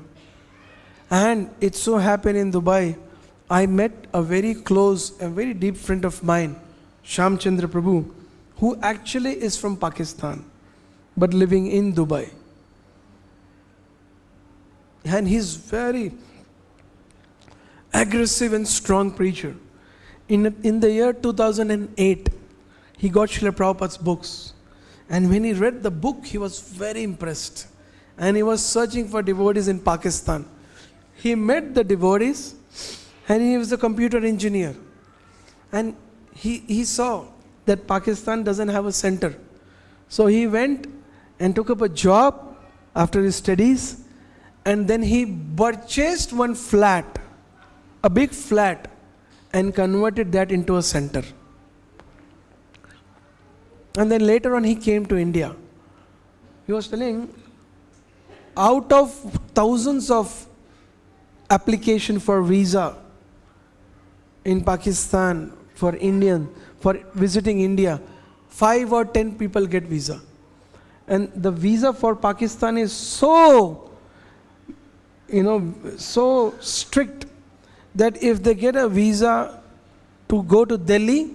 And it so happened in Dubai, I met a very close and very deep friend of mine, Shamchandra Prabhu, who actually is from Pakistan, but living in Dubai. And he's very aggressive and strong preacher. In the year 2008, he got Srila Prabhupada's books. And when he read the book, he was very impressed. And he was searching for devotees in Pakistan. He met the devotees, and he was a computer engineer. And he saw that Pakistan doesn't have a center. So he went and took up a job after his studies, and then he purchased one flat, a big flat, and converted that into a center. And then later on he came to India. He was telling, out of thousands of application for visa in Pakistan for Indian, for visiting India, 5 or 10 people get visa. And the visa for Pakistan is so, so strict that if they get a visa to go to Delhi,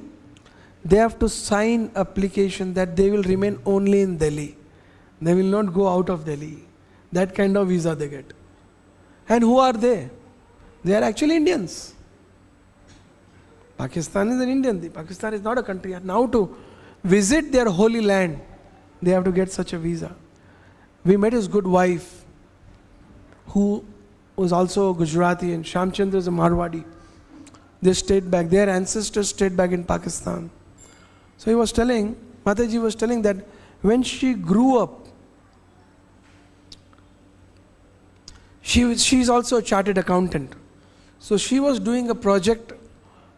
they have to sign application that they will remain only in Delhi. They will not go out of Delhi. That kind of visa they get. And who are they? They are actually Indians. Pakistan is an Indian. Pakistan is not a country. And now to visit their holy land, they have to get such a visa. We met his good wife, who was also Gujarati, and Shamchandra is a Marwadi. They stayed back. Their ancestors stayed back in Pakistan. So he was telling, Mataji was telling that when she grew up, she's also a chartered accountant. So she was doing a project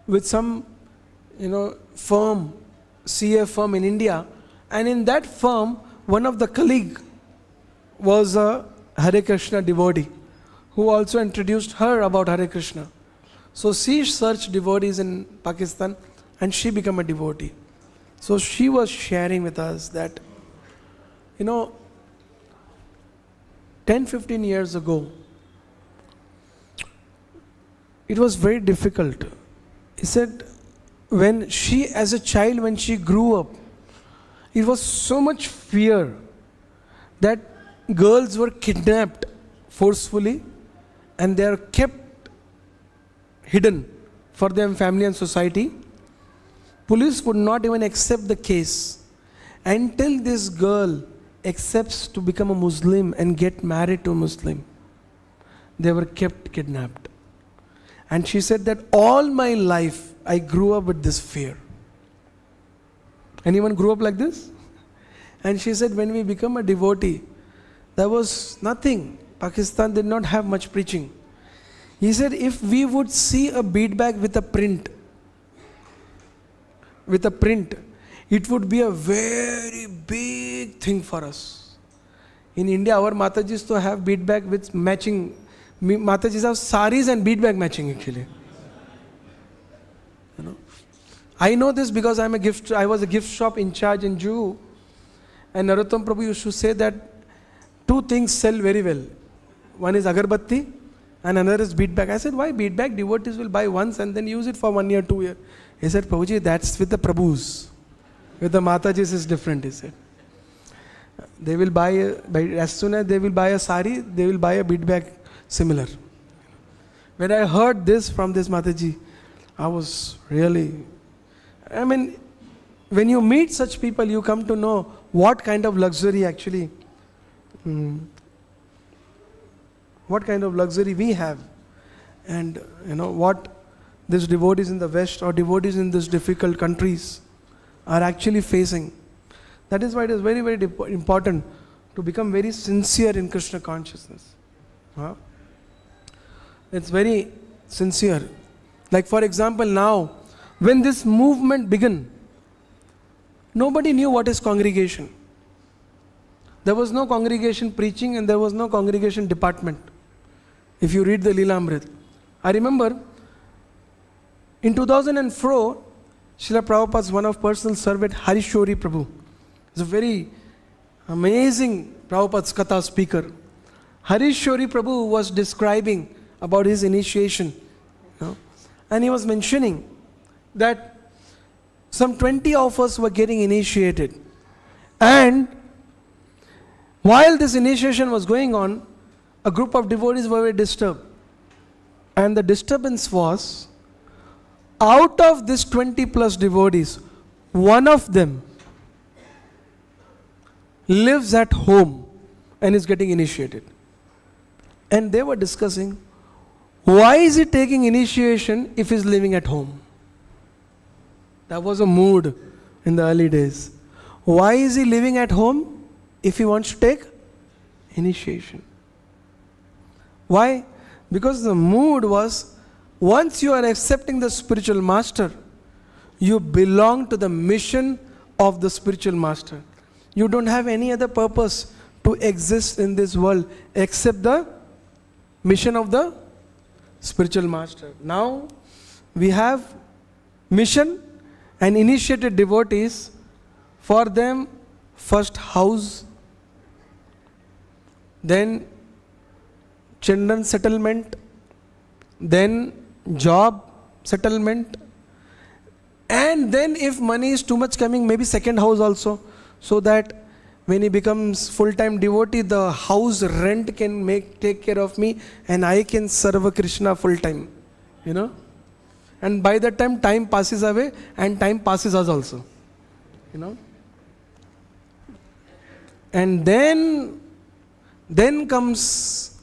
with some, firm, CA firm in India. And in that firm, one of the colleague was a Hare Krishna devotee, who also introduced her about Hare Krishna. So she searched devotees in Pakistan, and she became a devotee. So she was sharing with us that, 10-15 years ago, it was very difficult. He said, when she, as a child, when she grew up, it was so much fear that girls were kidnapped forcefully, and they are kept hidden for their family and society. Police would not even accept the case until this girl accepts to become a Muslim and get married to a Muslim. They were kept kidnapped. And she said that all my life I grew up with this fear. Anyone grew up like this? And she said when we become a devotee, there was nothing. Pakistan did not have much preaching. He said if we would see a bead bag with a print, it would be a very big thing for us. In India, our Matajis to have bead bag with matching. Matajis have saris and bead bag matching actually. I know this because I was a gift shop in charge in Juhu, and Narottam Prabhu used to say that 2 things sell very well. One is agarbatti and another is bead bag. I said, why bead bag? Devotees will buy once and then use it for 1 year, 2 years. He said, Prabhuji, that's with the Prabhus. With the Matajis is different, he said. They will buy, as soon as they will buy a sari, they will buy a bead bag similar. When I heard this from this Mataji, I was really, when you meet such people, you come to know what kind of luxury actually, what kind of luxury we have. And what these devotees in the West or devotees in these difficult countries are actually facing. That is why it is very, very important to become very sincere in Krishna consciousness. It's very sincere. Like for example now, when this movement began, nobody knew what is congregation. There was no congregation preaching and there was no congregation department. If you read the Lilamrta. I remember in 2004, Srila Prabhupada's one of personal servant, Harishori Prabhu. He's a very amazing Prabhupada's Katha speaker. Harishori Prabhu was describing about his initiation. And he was mentioning that some 20 of us were getting initiated. And while this initiation was going on, a group of devotees were very disturbed. And the disturbance was, out of this 20 plus devotees, one of them lives at home and is getting initiated. And they were discussing, why is he taking initiation if he's living at home? That was a mood in the early days. Why is he living at home if he wants to take initiation? Why? Because the mood was, once you are accepting the spiritual master, you belong to the mission of the spiritual master. You don't have any other purpose to exist in this world except the mission of the spiritual master. Now we have mission and initiated devotees. For them, first house, then children settlement, then job settlement, and then if money is too much coming, maybe second house also, so that when he becomes full-time devotee, the house rent can take care of me and I can serve Krishna full-time, And by that time passes away and time passes us also, And then comes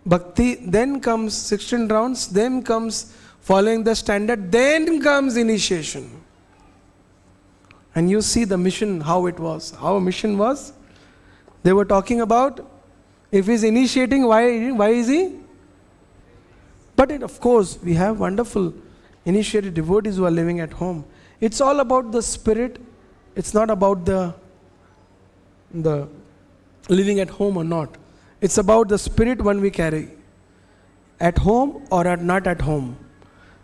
bhakti, then comes 16 rounds, then comes following the standard, then comes initiation. And you see the mission, how it was. Our mission was, they were talking about, if he's initiating, why is he? But of course, we have wonderful initiated devotees who are living at home. It's all about the spirit. It's not about the living at home or not. It's about the spirit one we carry. At home or not at home.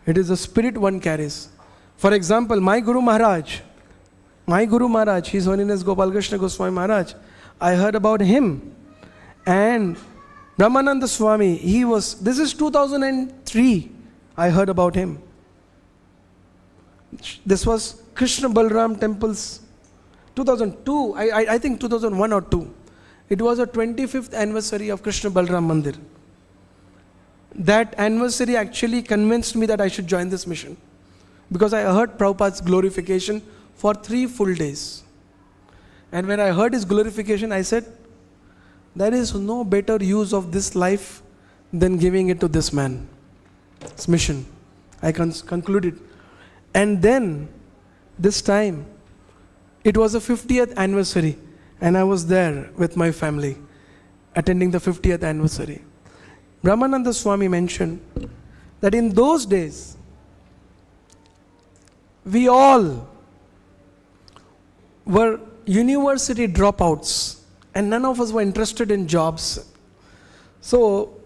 It is the spirit one carries. For example, my Guru Maharaj, His Holiness Gopal Krishna Goswami Maharaj, I heard about him. And Brahmananda Swami, this is 2003, I heard about him. This was Krishna Balram temples, 2002, I think 2001 or 2. It was a 25th anniversary of Krishna Balram Mandir. That anniversary actually convinced me that I should join this mission. Because I heard Prabhupada's glorification for 3 full days. And when I heard his glorification, I said, there is no better use of this life than giving it to this man. It's mission. I concluded. And then, this time, it was a 50th anniversary. And I was there with my family, attending the 50th anniversary. Brahmananda Swami mentioned that in those days, we all were university dropouts and none of us were interested in jobs. So,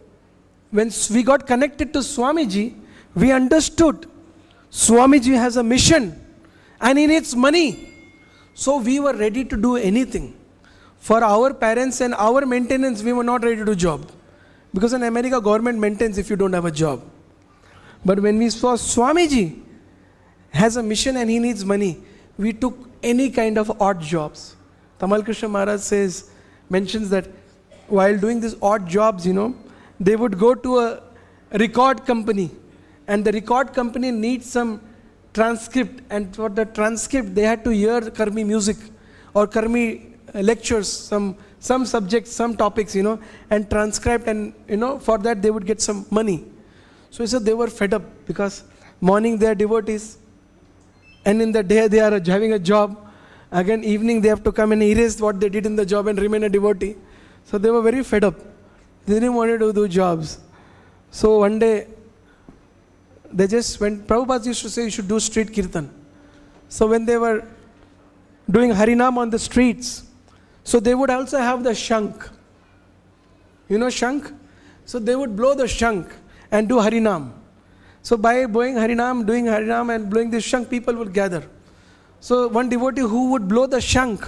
when we got connected to Swamiji, we understood Swamiji has a mission and he needs money. So, we were ready to do anything. For our parents and our maintenance, we were not ready to do job. Because in America, government maintains if you don't have a job. But when we saw Swamiji has a mission and he needs money, we took any kind of odd jobs. Tamal Krishna Maharaj mentions that while doing these odd jobs, they would go to a record company and the record company needs some transcript, and for the transcript they had to hear Karmi music or Karmi lectures, some subjects, some topics, and transcribed, and for that they would get some money. So he said they were fed up because morning they are devotees and in the day they are having a job. Again evening they have to come and erase what they did in the job and remain a devotee. So they were very fed up. They didn't want to do jobs. So one day they just went, Prabhupada used to say you should do street kirtan. So when they were doing Harinam on the streets. So they would also have the shank. You know shank? So they would blow the shank and do Harinam. So by doing Harinam and blowing the shank, people would gather. So one devotee who would blow the shank,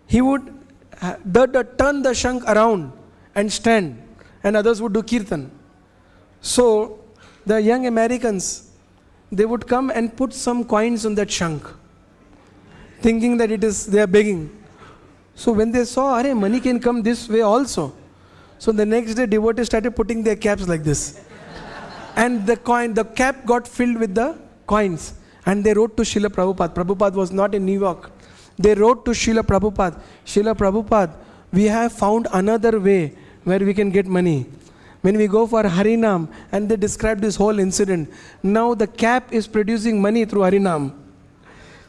he would turn the shank around and stand, and others would do kirtan. So the young Americans, they would come and put some coins on that shank, thinking that they are begging. So when they saw, "Arey, money can come this way also." So the next day, devotees started putting their caps like this. And the cap got filled with the coins. And they wrote to Srila Prabhupada. Prabhupada was not in New York. They wrote to Srila Prabhupada, "Srila Prabhupada, we have found another way where we can get money. When we go for Harinam," and they described this whole incident. Now the cap is producing money through Harinam.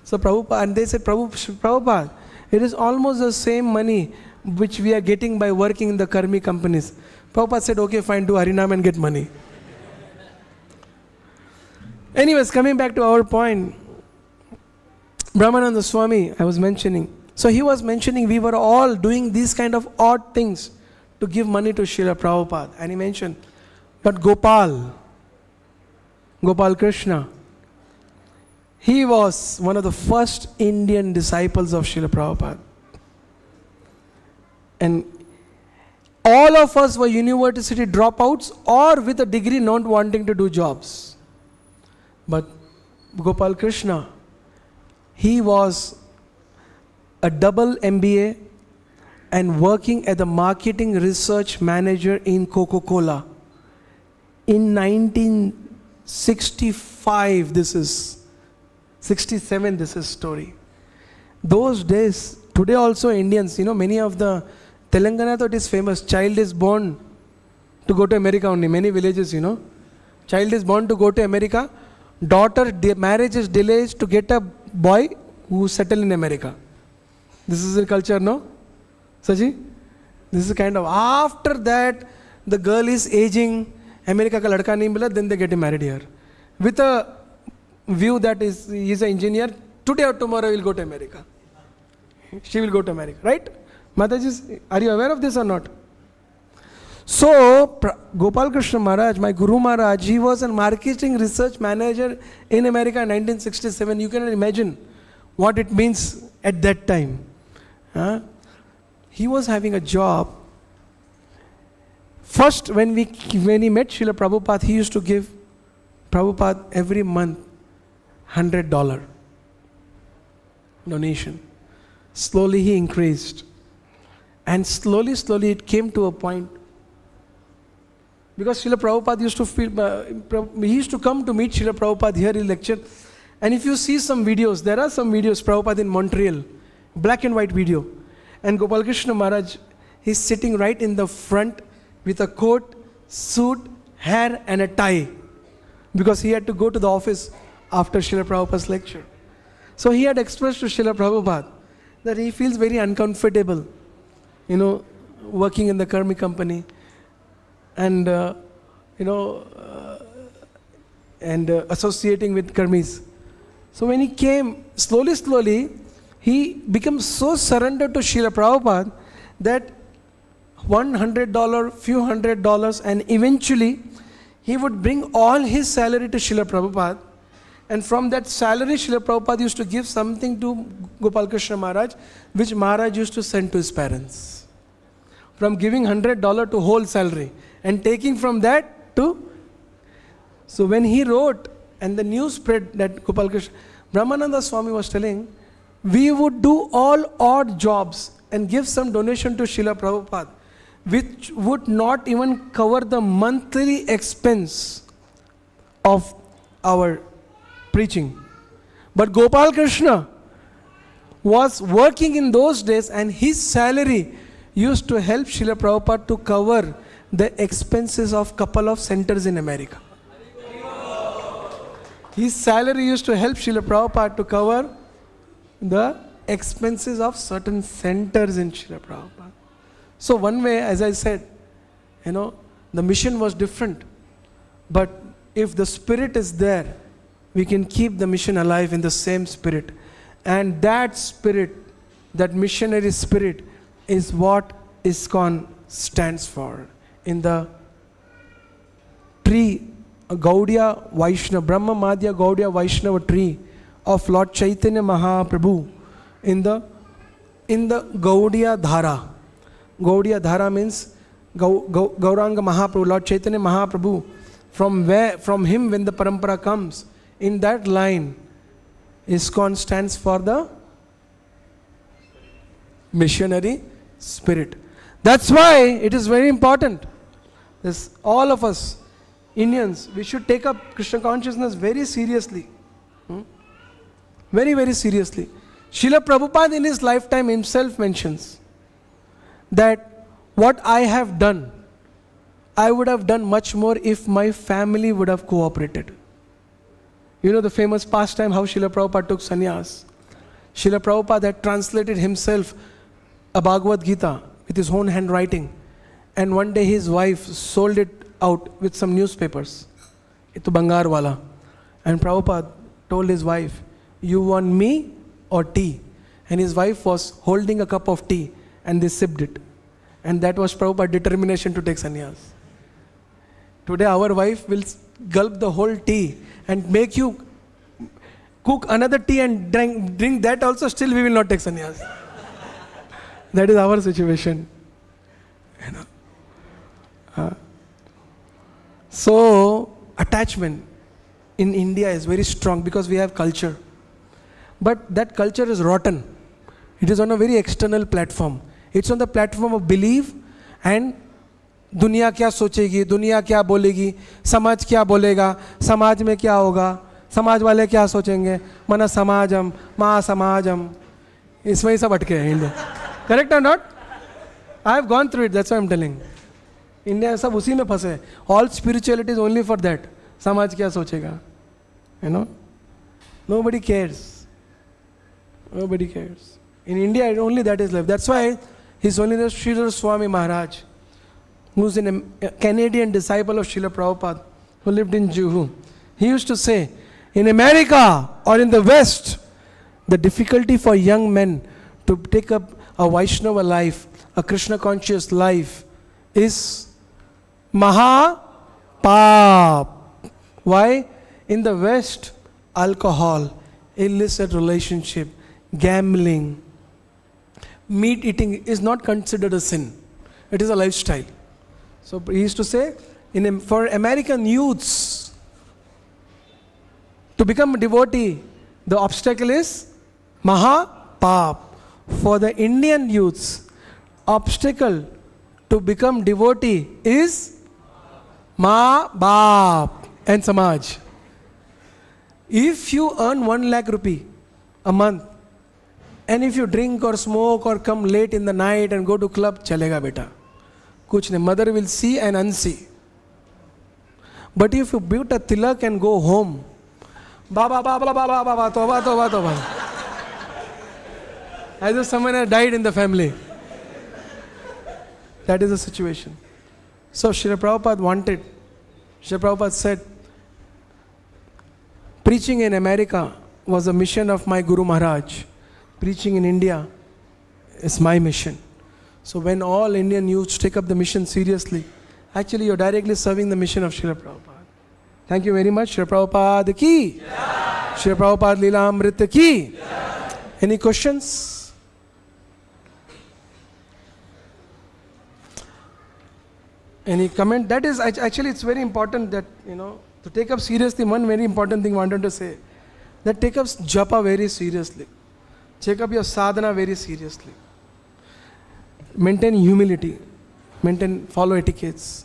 So Prabhupada, and they said, Prabhupada, it is almost the same money which we are getting by working in the karmi companies. Prabhupada said, "Okay, fine, do Harinam and get money." Anyways, coming back to our point, Brahmananda Swami, I was mentioning. So he was mentioning we were all doing these kind of odd things to give money to Srila Prabhupada. And he mentioned, but Gopal Krishna, he was one of the first Indian disciples of Srila Prabhupada. And all of us were university dropouts or with a degree not wanting to do jobs. But Gopal Krishna, he was a double MBA and working as the marketing research manager in Coca-Cola. In 1965, this is 67, this is story. Those days, today also Indians, many of the Telangana, though it is famous, child is born to go to America only, many villages, child is born to go to America, daughter marriage is delayed to get a boy who settle in America. This is the culture, no? Saji? This is kind of, after that, the girl is aging, America ka ladka nahi mila, then they get married here. With a view that he is an engineer, today or tomorrow he will go to America. She will go to America, right? Mataji, are you aware of this or not? So, Gopal Krishna Maharaj, my Guru Maharaj, he was a marketing research manager in America in 1967. You can imagine what it means at that time. He was having a job. First, when he met Srila Prabhupada, he used to give Prabhupada every month $100 donation. Slowly he increased. And slowly it came to a point. Because Srila Prabhupada used to he used to come to meet Srila Prabhupada here in lecture. And if you see some videos, there are some videos, Prabhupada in Montreal, black and white video. And Gopal Krishna Maharaj, he's sitting right in the front with a coat, suit, hair and a tie. Because he had to go to the office after Srila Prabhupada's lecture. So he had expressed to Srila Prabhupada that he feels very uncomfortable, working in the karmi company. And associating with karmis. So when he came, slowly, he became so surrendered to Srila Prabhupada that $100, few $100, and eventually he would bring all his salary to Srila Prabhupada. And from that salary, Srila Prabhupada used to give something to Gopal Krishna Maharaj, which Maharaj used to send to his parents. From giving $100 to whole salary. And taking from that to, so when he wrote and the news spread that Gopal Krishna, Brahmananda Swami was telling, we would do all odd jobs and give some donation to Srila Prabhupada, which would not even cover the monthly expense of our preaching. But Gopal Krishna was working in those days and his salary used to help Srila Prabhupada to cover the expenses of couple of centers in America. His salary used to help Srila Prabhupada to cover the expenses of certain centers in Srila Prabhupada. So one way, as I said, the mission was different. But if the spirit is there, we can keep the mission alive in the same spirit. And that spirit, that missionary spirit, is what ISKCON stands for. In the tree, Gaudiya Vaishnava, Brahma Madhya Gaudiya Vaishnava tree of Lord Chaitanya Mahaprabhu, in the Gaudiya Dhara. Gaudiya Dhara means Gauranga Mahaprabhu, Lord Chaitanya Mahaprabhu. From him when the parampara comes, in that line, ISKCON stands for the missionary spirit. That's why it is very important. All of us Indians, we should take up Krishna consciousness very seriously. Very, very seriously. Srila Prabhupada in his lifetime himself mentions that what I have done, I would have done much more if my family would have cooperated. You know the famous pastime how Srila Prabhupada took sannyas. Srila Prabhupada had translated himself a Bhagavad Gita with his own handwriting, and one day his wife sold it out with some newspapers. Itu Bangar wala. And Prabhupada told his wife, "You want me or tea?" And his wife was holding a cup of tea, and they sipped it. And that was Prabhupada's determination to take sannyas. Today our wife will gulp the whole tea and make you cook another tea and drink that also, still we will not take sannyas. That is our situation. So attachment in India is very strong because we have culture. But that culture is rotten. It is on a very external platform. It's on the platform of belief and दुनिया क्या सोचेगी, दुनिया क्या बोलेगी, समाज क्या बोलेगा, समाज में क्या होगा, समाज वाले क्या सोचेंगे, मना समाजम, मा समाजम, इसमें ही सब अटके हैं इंडिया. करेक्ट और not? I have gone through it, that's why I am telling. India सब उसी में फंसे. All spirituality is only for that. समाज क्या सोचेगा, you know. Nobody cares. Nobody cares. In India, only that is left. That's why His Holiness Srila Swami Maharaj, who is a Canadian disciple of Srila Prabhupada, who lived in Juhu, he used to say, in America or in the West, the difficulty for young men to take up a Vaishnava life, a Krishna conscious life, is Maha Paap. Why? In the West, alcohol, illicit relationship, gambling, meat eating is not considered a sin. It is a lifestyle. So he used to say, for American youths to become a devotee, the obstacle is Maha Paap. For the Indian youths, obstacle to become devotee is Ma Baap and Samaj. If you earn 1 lakh rupee a month, and if you drink or smoke or come late in the night and go to club, chalega beta. Kuch nahi, mother will see and unsee. But if you build a tilak and go home, Baba, Baba, Baba, Baba, Toba, Toba, Toba. As if someone had died in the family. That is the situation. So Srila Prabhupada said, preaching in America was a mission of my Guru Maharaj. Preaching in India is my mission. So when all Indian youths take up the mission seriously, actually you're directly serving the mission of Srila Prabhupada. Thank you very much. Srila Prabhupada ki. Yeah. Srila Prabhupada Lilamrta ki. Yeah. Any questions? Any comment? That is actually, it's very important that, to take up seriously, one very important thing I wanted to say, that take up japa very seriously. Take up your sadhana very seriously. Maintain humility. Follow etiquettes.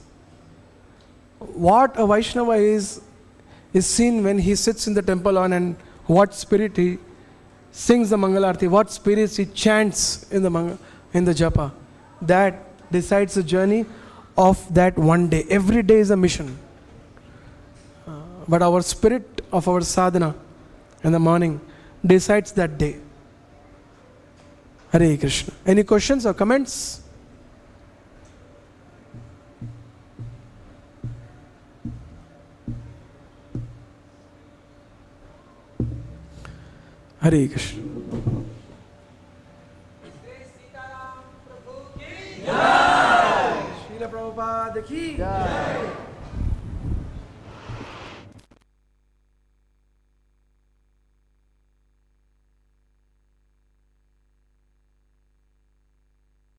What a Vaishnava is seen when he sits in the temple and what spirit he sings the Mangalarti, what spirits he chants in the japa. That decides the journey of that one day. Every day is a mission. But our spirit of our sadhana in the morning decides that day. Hare Krishna. Any questions or comments? Hare Krishna. की जय।